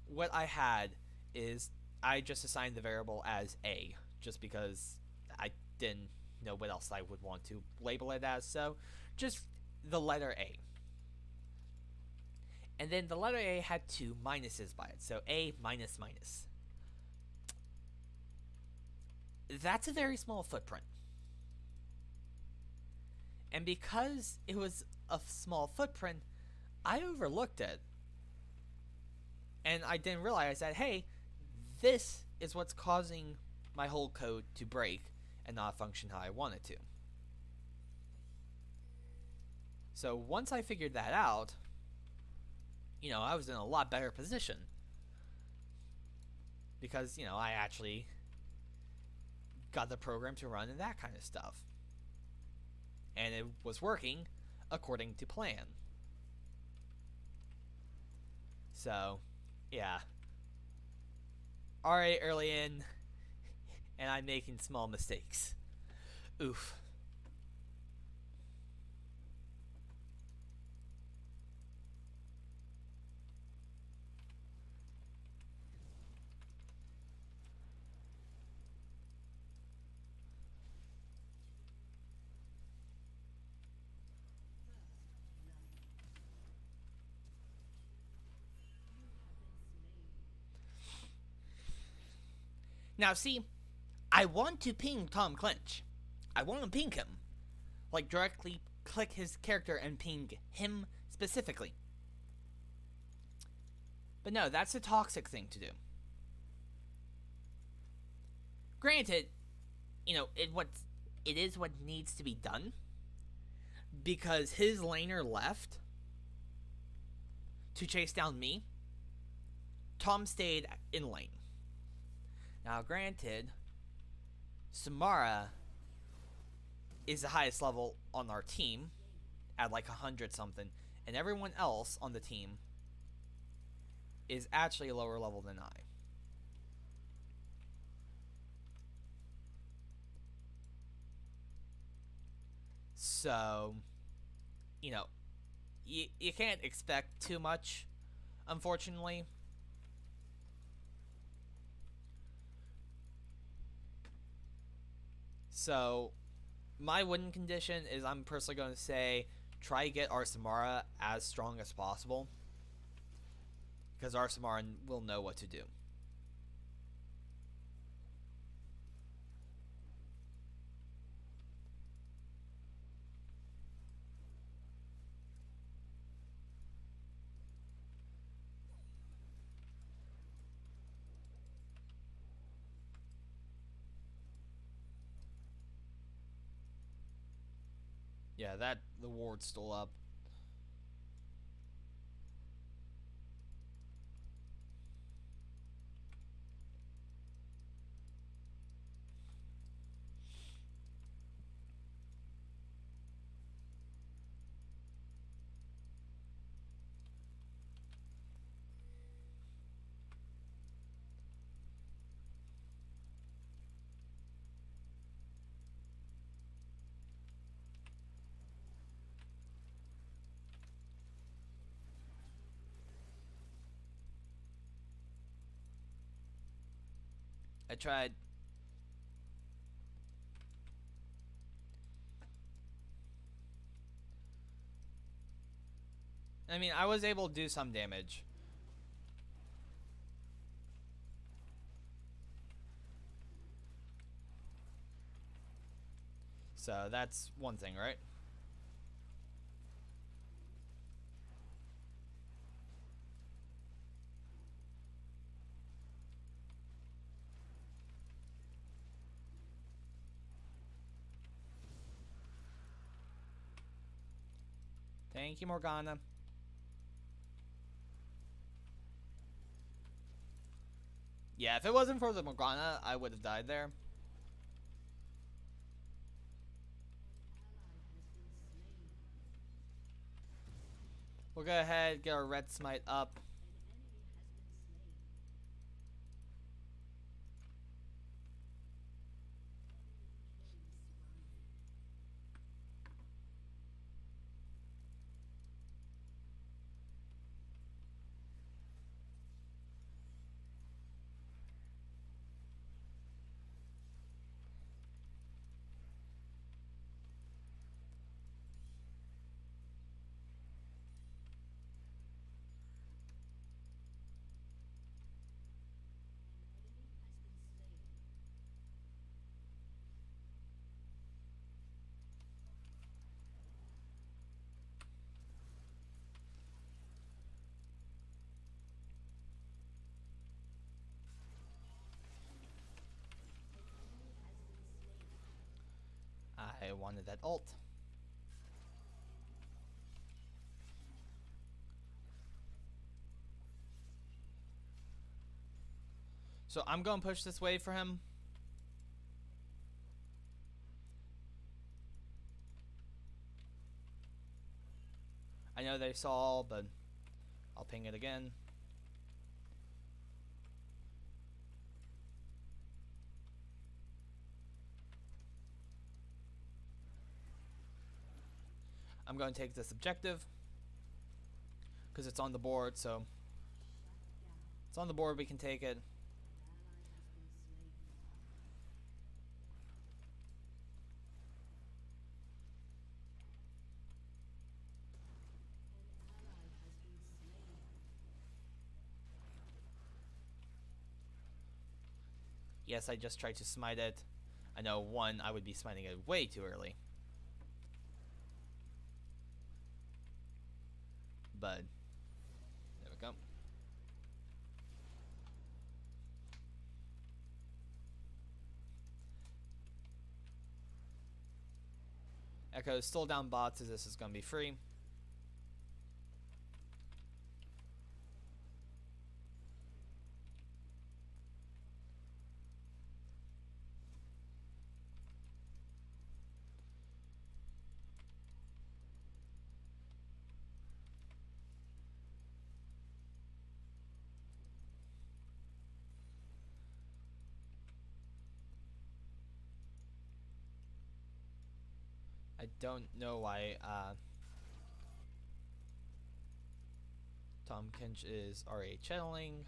what I had is I just assigned the variable as A, just because I didn't know what else I would want to label it as, so just the letter A. And then the letter A had two minuses by it, so A minus minus. That's a very small footprint. And because it was a small footprint, I overlooked it. And I didn't realize that, hey, this is what's causing my whole code to break and not function how I want it to. So once I figured that out, I was in a lot better position. Because, I actually got the program to run and that kind of stuff. And it was working according to plan. So, yeah. Alright, early in, and I'm making small mistakes. Oof. Now, see, I want to ping Tom Clinch. I want to ping him. Like, directly click his character and ping him specifically. But no, that's a toxic thing to do. Granted, it is what needs to be done. Because his laner left to chase down me. Tom stayed in lane. Now, granted, Samara is the highest level on our team at like 100 something, and everyone else on the team is actually a lower level than I. So, you can't expect too much, unfortunately. So, my win condition is I'm personally going to say try to get our Samara as strong as possible. Because our Samara will know what to do. Yeah, the ward's still up. I tried. I mean, I was able to do some damage. So that's one thing, right? Thank you, Morgana. Yeah, if it wasn't for the Morgana, I would have died there. We'll go ahead, get our red smite up. I wanted that ult. So I'm going to push this wave for him. I know they saw, but I'll ping it again. I'm going to take this objective because it's on the board, so it's on the board, we can take it. Yes, I just tried to smite it. I know, one, I would be smiting it way too early. But there we go. Echo still down bots as this is going to be free. I don't know why Tahm Kench is RA channeling.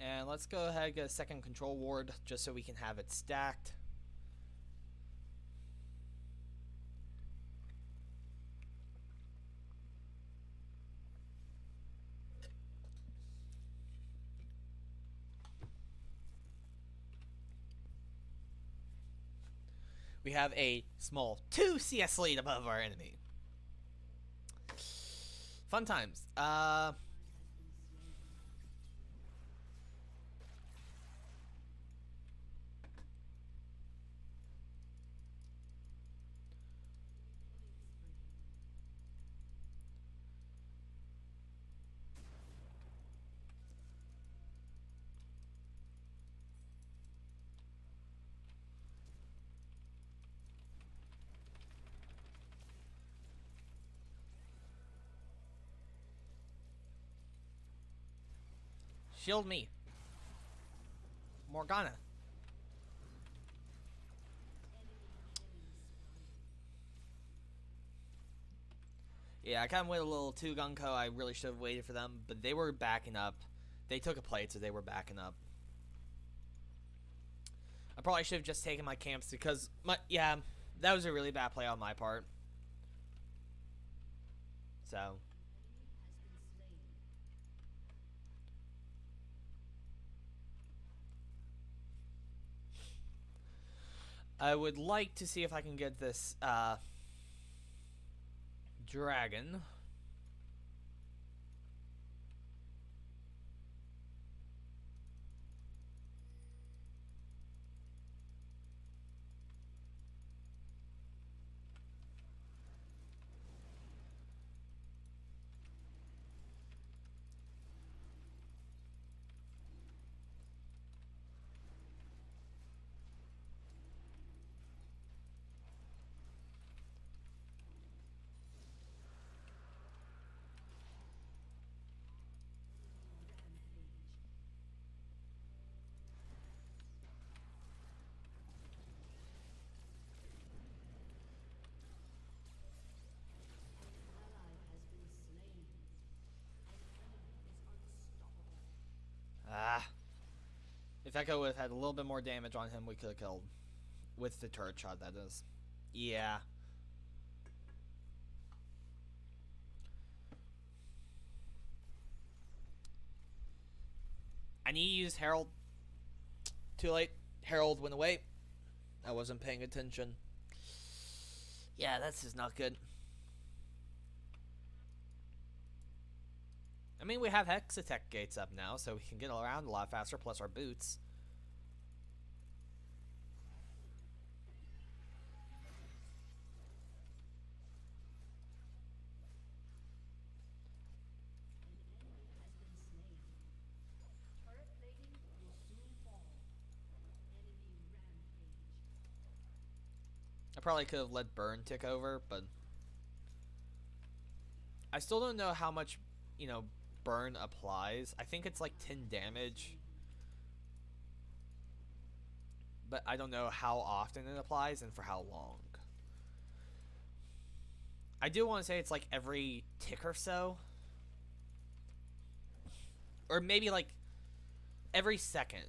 And let's go ahead and get a second control ward just so we can have it stacked. We have a small 2 CS lead above our enemy. Fun times. Shield me. Morgana. Yeah, I kind of went a little too gung-ho. I really should have waited for them, but they were backing up. They took a plate, so they were backing up. I probably should have just taken my camps because, yeah, that was a really bad play on my part. So. I would like to see if I can get this, dragon. Ah. If Echo would have had a little bit more damage on him, we could have killed. With the turret shot, that is. Yeah. I need to use Herald. Too late. Herald went away. I wasn't paying attention. Yeah, that's just not good. I mean, we have Hexatech gates up now, so we can get around a lot faster, plus our boots. I probably could have let Burn tick over, but I still don't know how much, Burn applies. I think it's like 10 damage, but I don't know how often it applies and for how long. I do want to say it's like every tick or so, or maybe like every second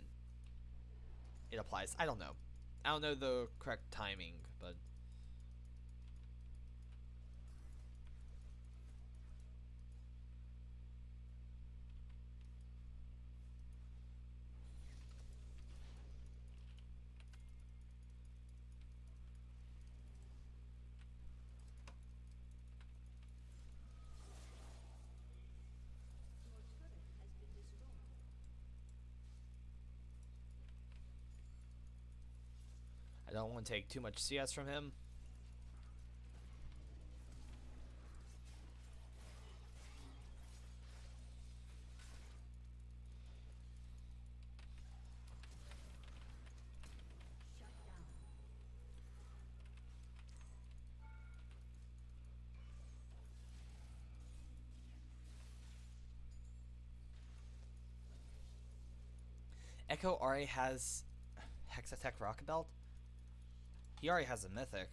it applies. I don't know. I don't know the correct timing, but I don't want to take too much CS from him. Echo already has Hexatech Rocket Belt. He already has a mythic.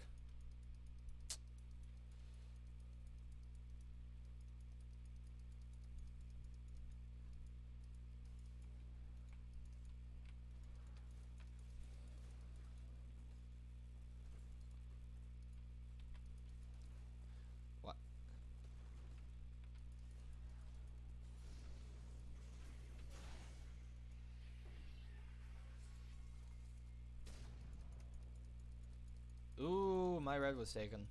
What? Ooh, my red was taken.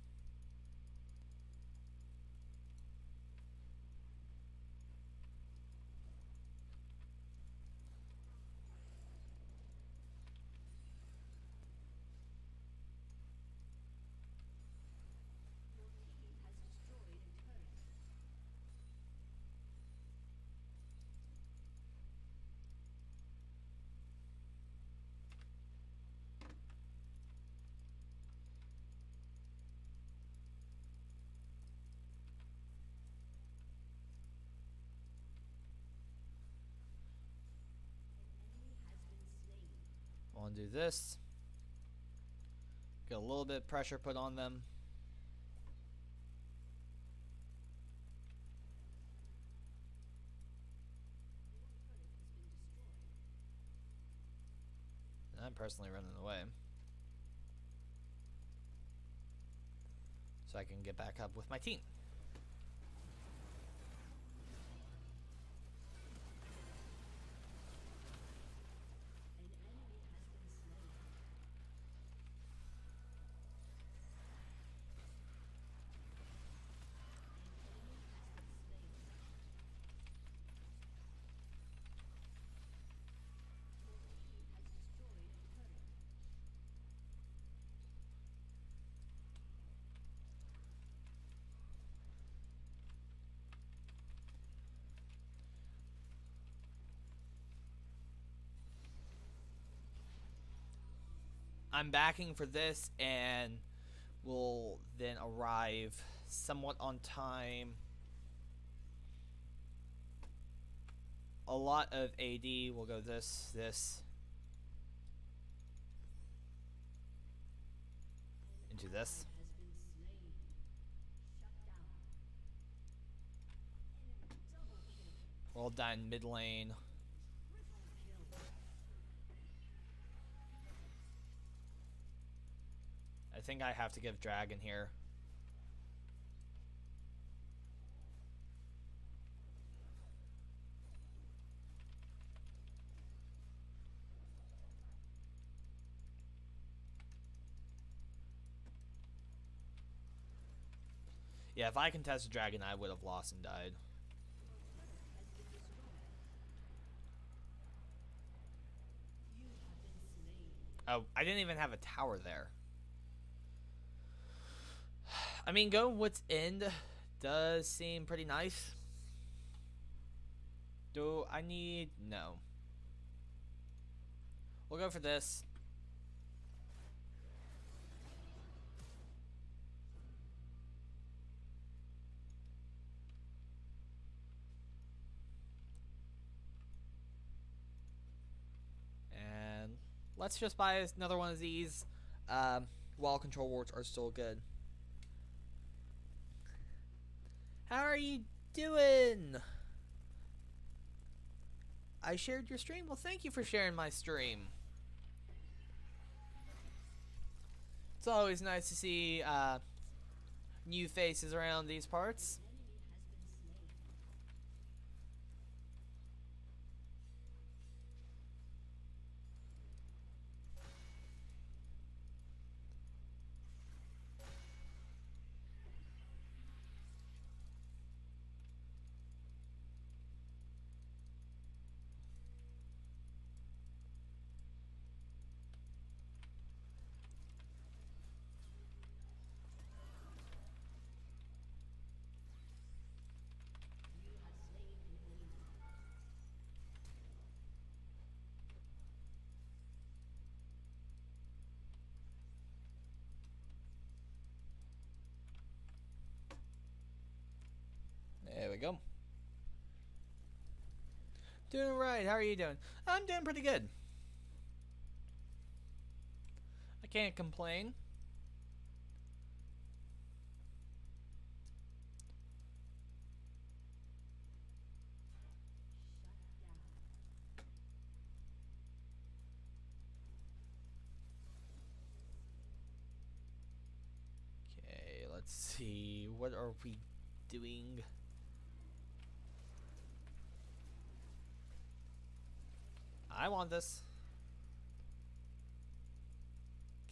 want to do this. Get a little bit of pressure put on them. And I'm personally running away. So I can get back up with my team. I'm backing for this, and we'll then arrive somewhat on time. A lot of AD will go this. Into this. Well done, mid lane. I think I have to give Dragon here. Yeah, if I contested Dragon, I would have lost and died. Oh, I didn't even have a tower there. I mean, going Wits End does seem pretty nice. Do I need... No. We'll go for this. And let's just buy another one of these. While control wards are still good. How are you doing? I shared your stream? Well, thank you for sharing my stream. It's always nice to see new faces around these parts. There we go. Doing right. How are you doing? I'm doing pretty good. I can't complain. Okay, let's see. What are we doing? I want this.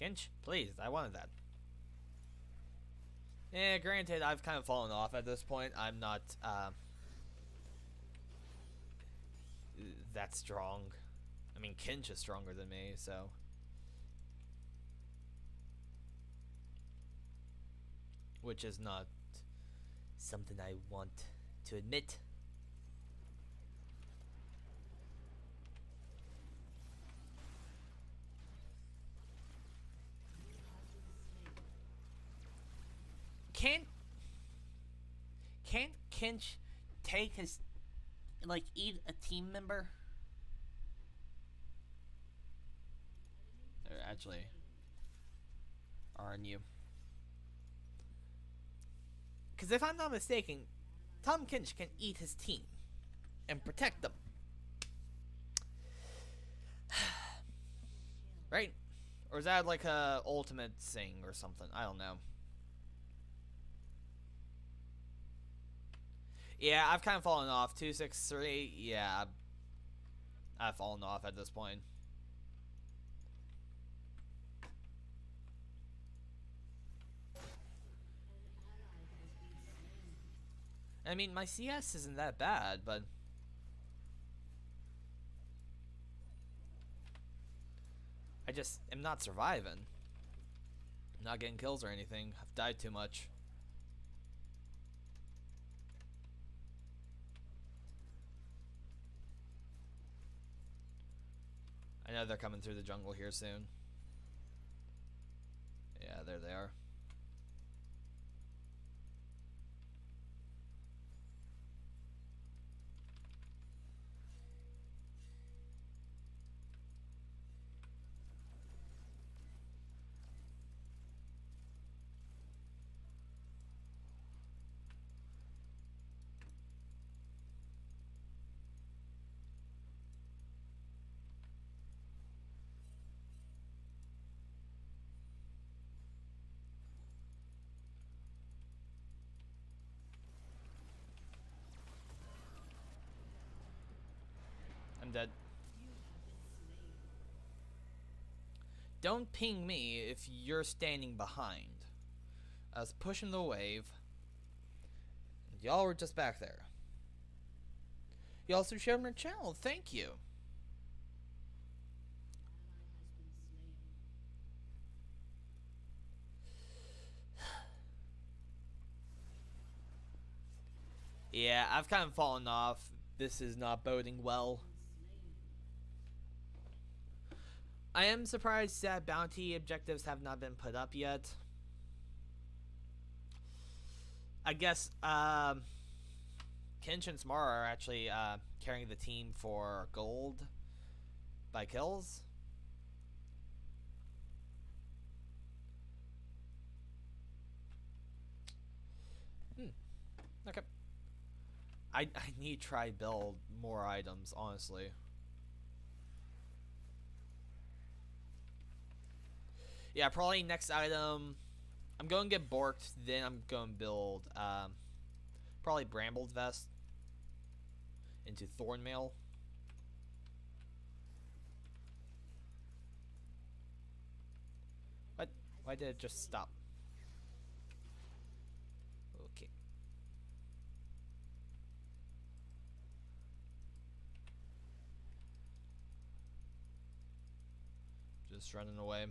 Kinch, please. I wanted that. Yeah, granted, I've kind of fallen off at this point. I'm not that strong. I mean, Kinch is stronger than me, so. Which is not something I want to admit. Can't Kinch take his, like, eat a team member? There actually are you. Because if I'm not mistaken, Tahm Kench can eat his team and protect them. Right? Or is that like a ultimate thing or something? I don't know. Yeah, I've kind of fallen off. 263. Yeah, I've fallen off at this point. I mean, my CS isn't that bad, but I just am not surviving. I'm not getting kills or anything. I've died too much. I know they're coming through the jungle here soon. Yeah, there they are. I'm dead. Don't ping me if you're standing behind. I was pushing the wave. Y'all were just back there. You also shared my channel. Thank you. Yeah, I've kind of fallen off. This is not boding well. I am surprised that bounty objectives have not been put up yet. I guess Kench and Smara are actually carrying the team for gold by kills. Okay. I need to try build more items, honestly. Yeah, probably next item. I'm going to get Borked, then I'm going to build probably Brambled Vest into Thornmail. What? Why did it just stop? Okay. Just running away.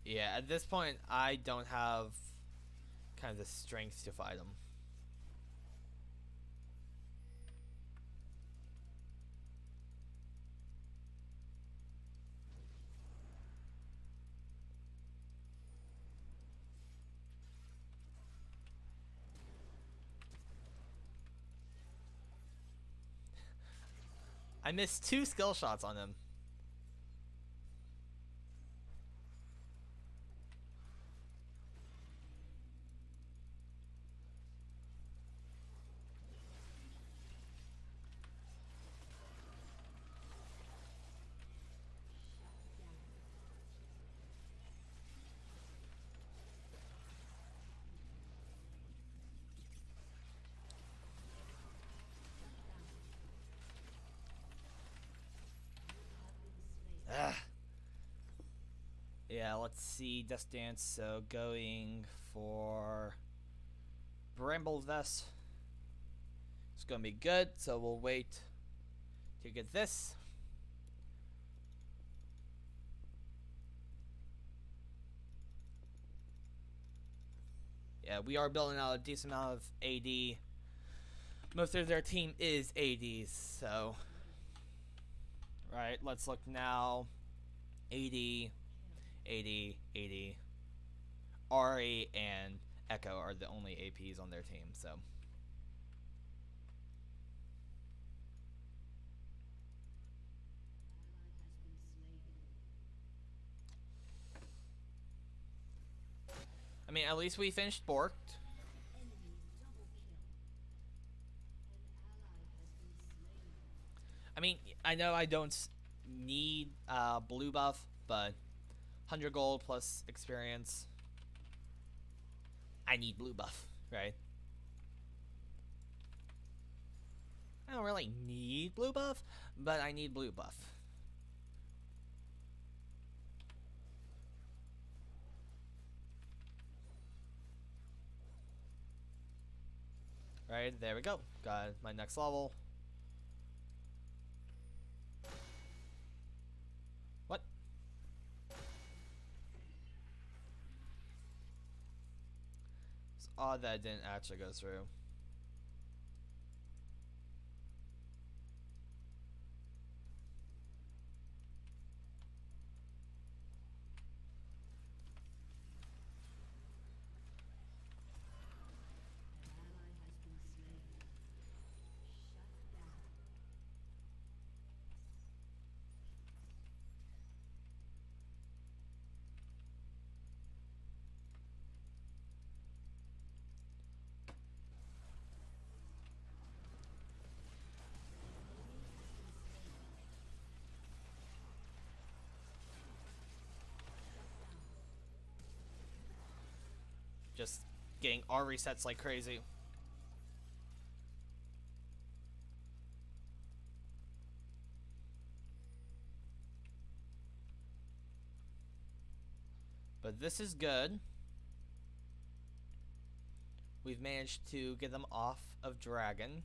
Yeah, at this point, I don't have kind of the strength to fight him. I missed 2 skill shots on him. Ugh. Yeah, let's see. Death Dance. So going for Bramble Vest. It's gonna be good. So we'll wait to get this. Yeah, we are building out a decent amount of AD. Most of their team is ADs, so. Right, let's look now. AD, AD, AD. Ari and Echo are the only APs on their team, so. I mean, at least we finished Borked. I mean, I know I don't need blue buff, but 100 gold plus experience. I need blue buff, right? I don't really need blue buff, but I need blue buff. Right, there we go. Got my next level. What? It's odd that it didn't actually go through. Just getting R resets like crazy. But this is good. We've managed to get them off of Dragon.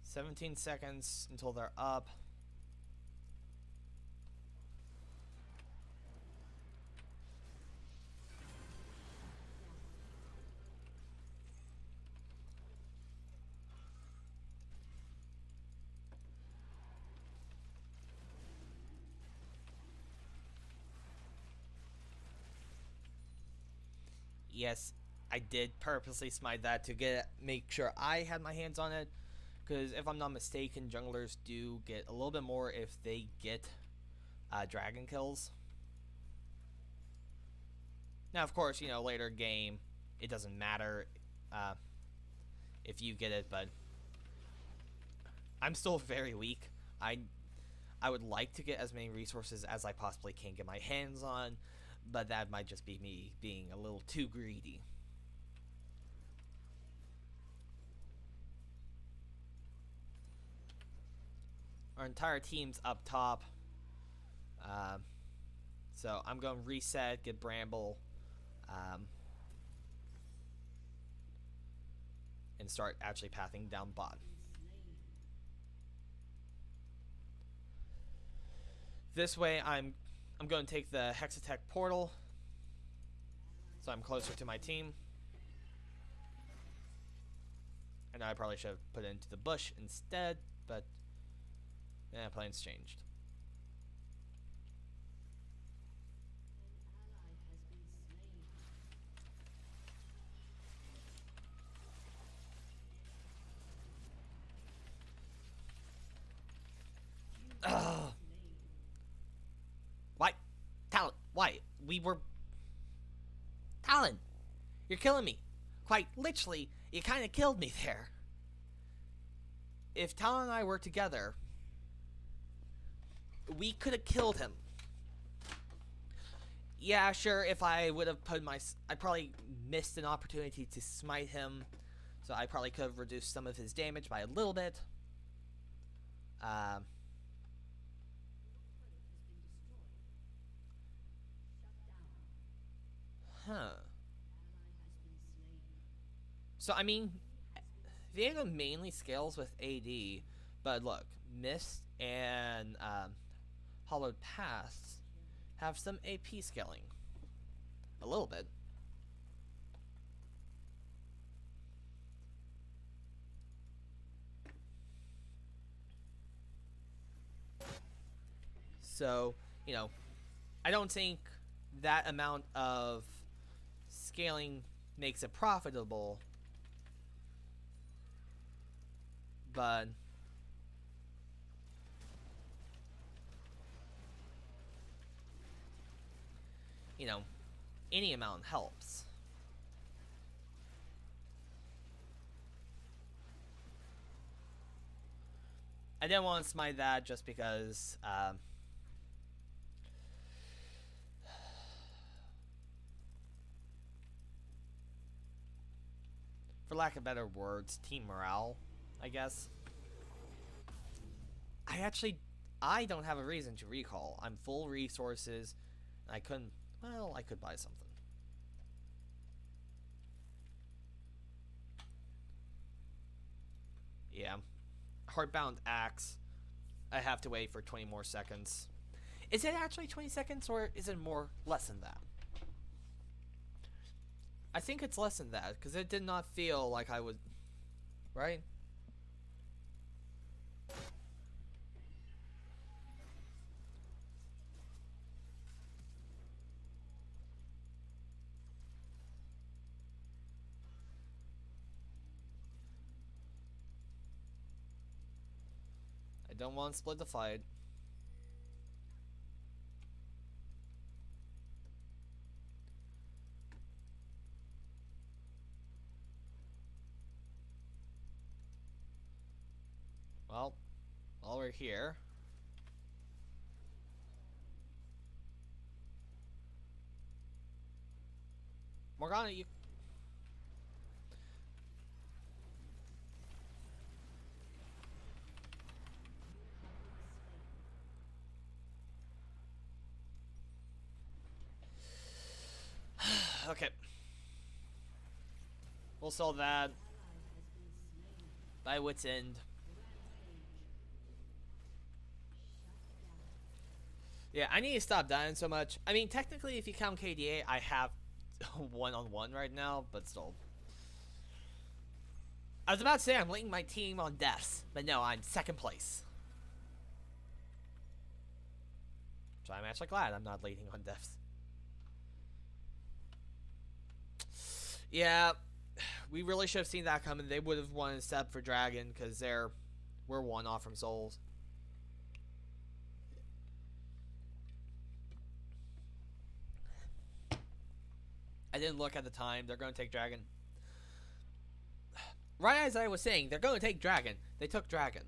17 seconds until they're up. Yes, I did purposely smite that to make sure I had my hands on it. Because if I'm not mistaken, junglers do get a little bit more if they get dragon kills. Now, of course, later game, it doesn't matter if you get it, but I'm still very weak. I would like to get as many resources as I possibly can get my hands on, but that might just be me being a little too greedy. Our entire team's up top. So I'm going to reset, get Bramble, and start actually pathing down bot. This way, I'm going to take the Hexatech portal, so I'm closer to my team. And I probably should have put it into the bush instead, but yeah, plans changed. Ugh. Why? Talon, why? Talon, you're killing me. Quite literally, you kind of killed me there. If Talon and I were together, we could have killed him. Yeah, sure, if I would have I probably missed an opportunity to smite him, so I probably could have reduced some of his damage by a little bit. So, I mean, Viego mainly scales with AD, but look, Mist and Hollowed Paths have some AP scaling. A little bit. So, I don't think that amount of scaling makes it profitable, but you know, any amount helps. I didn't want to smite that just because for lack of better words, team morale, I guess. I don't have a reason to recall. I'm full resources. And I couldn't, well, I could buy something. Yeah. Heartbound Axe. I have to wait for 20 more seconds. Is it actually 20 seconds or is it more less than that? I think it's less than that because it did not feel like I would, right? I don't want to split the fight. Well, while we're here. Morgana, you... Okay. We'll solve that by wit's end. Yeah, I need to stop dying so much. I mean, technically, if you count KDA, I have one-on-one right now, but still. I was about to say I'm leading my team on deaths, but no, I'm second place. So I'm actually glad I'm not leading on deaths. Yeah, we really should have seen that coming. They would have won a step for Dragon because we're one off from Souls. I didn't look at the time. They're going to take Dragon. Right as I was saying, they're going to take Dragon. They took Dragon.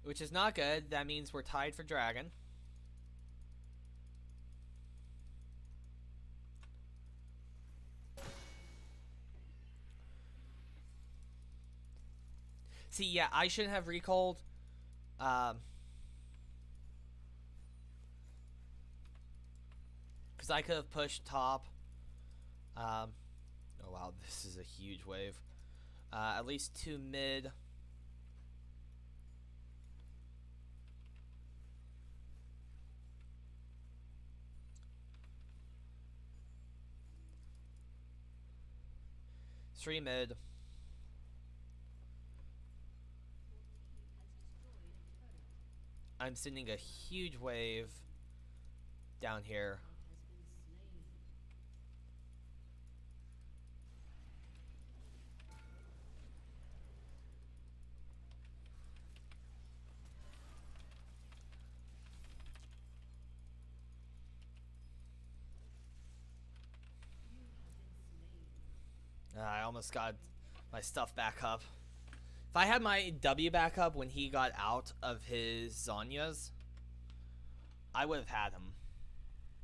Which is not good. That means we're tied for Dragon. See, yeah, I shouldn't have recalled. Because I could have pushed top. Oh wow, this is a huge wave. At least 2 mid. Three mid. I'm sending a huge wave down here. I almost got my stuff back up. If I had my W back up when he got out of his Zhonya's, I would have had him.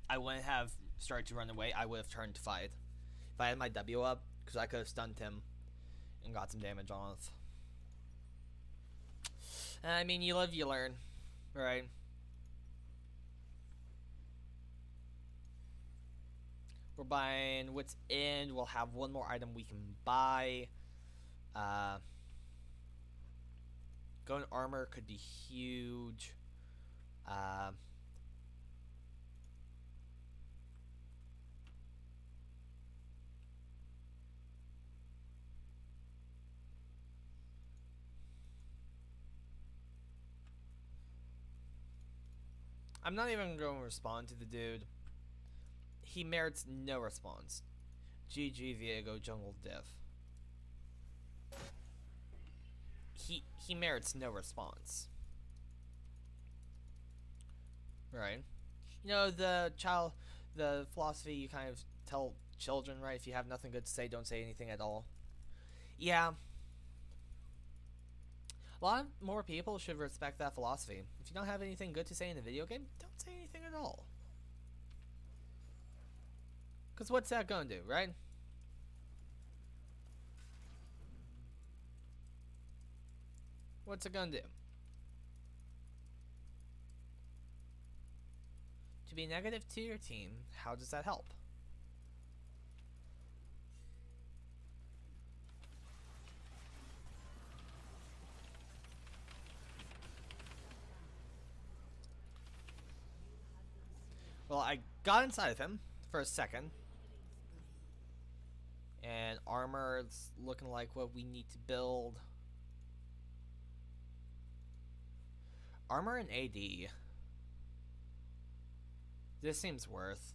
I wouldn't have started to run away. I would have turned to fight. If I had my W up, because I could have stunned him and got some damage on it. I mean, you live, you learn, right? We're buying Wit's End. We'll have one more item we can buy. Going armor could be huge. I'm not even going to respond to the dude. He merits no response. GG Viego Jungle Diff. He merits no response. Right. You know, the philosophy you kind of tell children, right? If you have nothing good to say, don't say anything at all. Yeah. A lot more people should respect that philosophy. If you don't have anything good to say in a video game, don't say anything at all. Because what's that gonna do, right? What's it gonna do? To be negative to your team, how does that help? Well, I got inside of him for a second. And armor is looking like what we need to build. Armor and AD. This seems worth.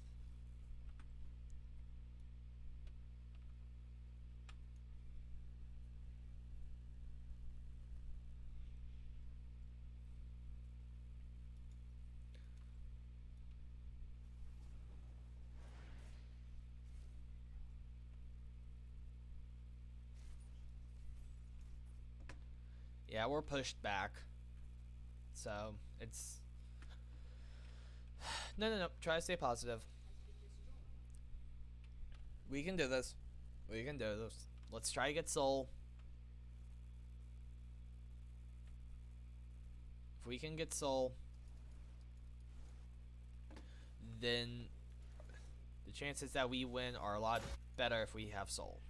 Yeah, we're pushed back. So, it's... No. Try to stay positive. We can do this. We can do this. Let's try to get soul. If we can get soul, then the chances that we win are a lot better if we have soul.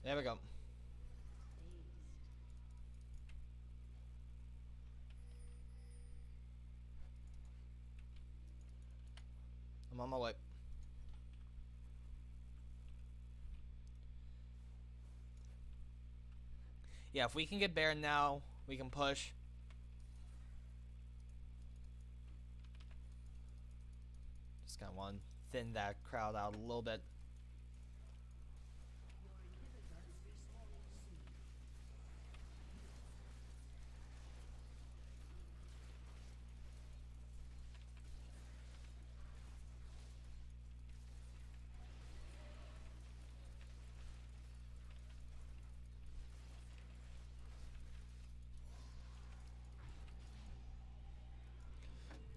There we go. I'm on my way. Yeah, if we can get Baron now, we can push. Just kind of want to thin that crowd out a little bit.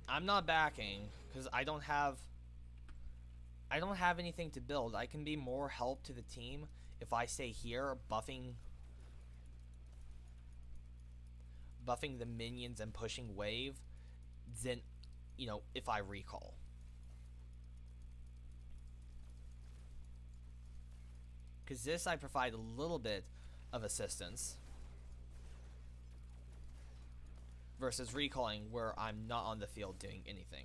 I'm not backing because I don't have anything to build. I can be more help to the team if I stay here buffing the minions and pushing wave than, you know, if I recall. Because this I provide a little bit of assistance versus recalling where I'm not on the field doing anything.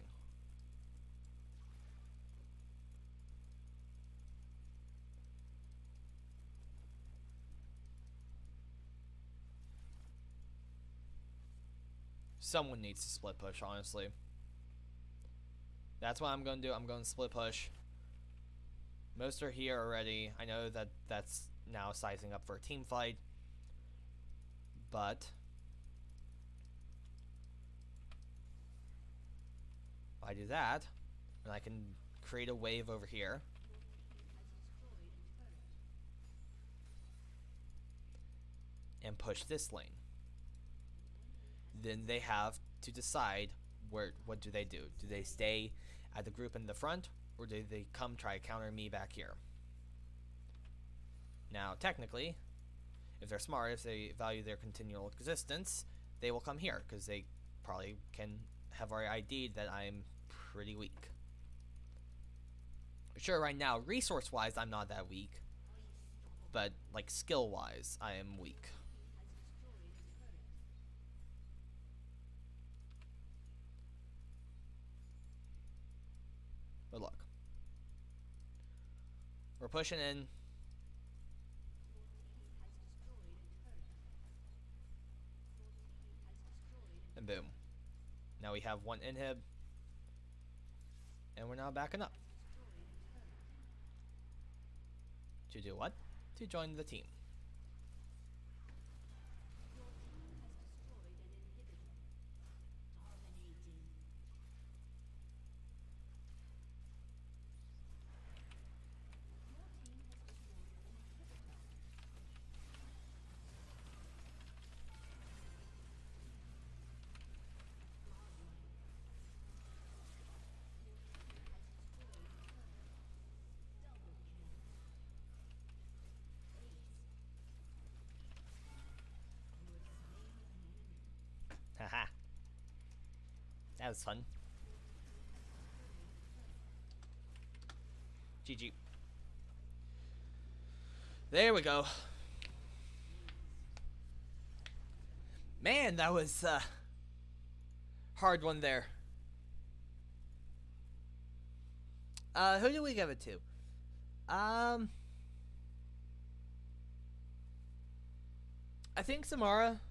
Someone needs to split push, honestly. That's what I'm going to do. I'm going to split push. Most are here already. I know that that's now sizing up for a team fight. But if I do that, then I can create a wave over here. And push this lane. Then they have to decide what do they do. Do they stay at the group in the front, or do they come try to counter me back here? Now, technically, if they're smart, if they value their continual existence, they will come here, because they probably can have already ID'd that I'm pretty weak. Sure, right now, resource-wise, I'm not that weak, but, like, skill-wise, I am weak. But look, we're pushing in. And boom. Now we have one inhib. And we're now backing up. To do what? To join the team. Haha. That was fun. GG. There we go. Man, that was hard one there. Who do we give it to? I think Samara.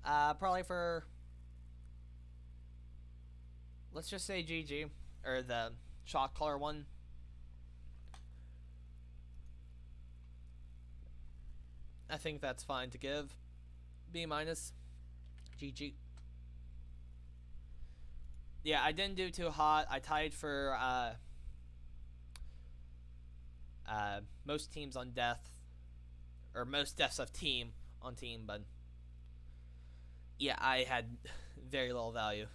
Probably for, let's just say GG, or the shot caller one. I think that's fine to give. B-. GG. Yeah, I didn't do too hot. I tied for most teams on death, or most deaths of team on team, but yeah, I had very little value.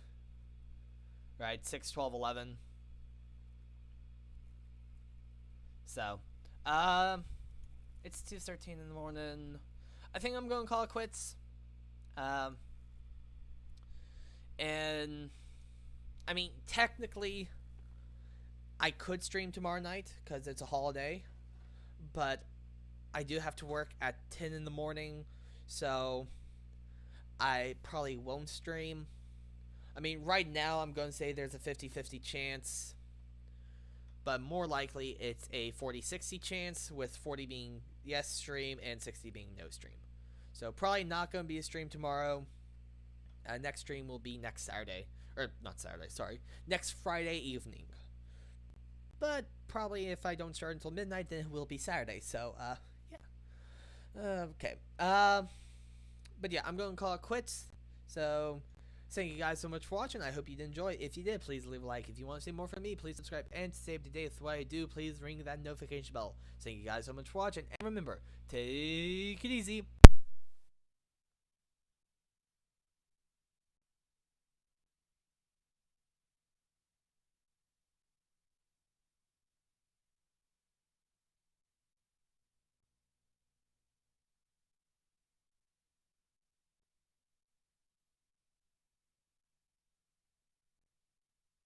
Right, 6, 12, 11. So, it's 2:13 in the morning. I think I'm going to call it quits. And I mean, technically, I could stream tomorrow night because it's a holiday, but I do have to work at 10 in the morning, so I probably won't stream. I mean, right now I'm going to say there's a 50-50 chance, but more likely it's a 40-60 chance, with 40 being yes stream and 60 being no stream. So probably not going to be a stream tomorrow. Next stream will be next Saturday. Or, not Saturday, sorry. Next Friday evening. But probably if I don't start until midnight, then it will be Saturday. So, yeah. Okay. But yeah, I'm going to call it quits. So, thank you guys so much for watching. I hope you did enjoy. If you did, please leave a like. If you want to see more from me, please subscribe. And to stay up to date with what I do, please ring that notification bell. Thank you guys so much for watching. And remember, take it easy.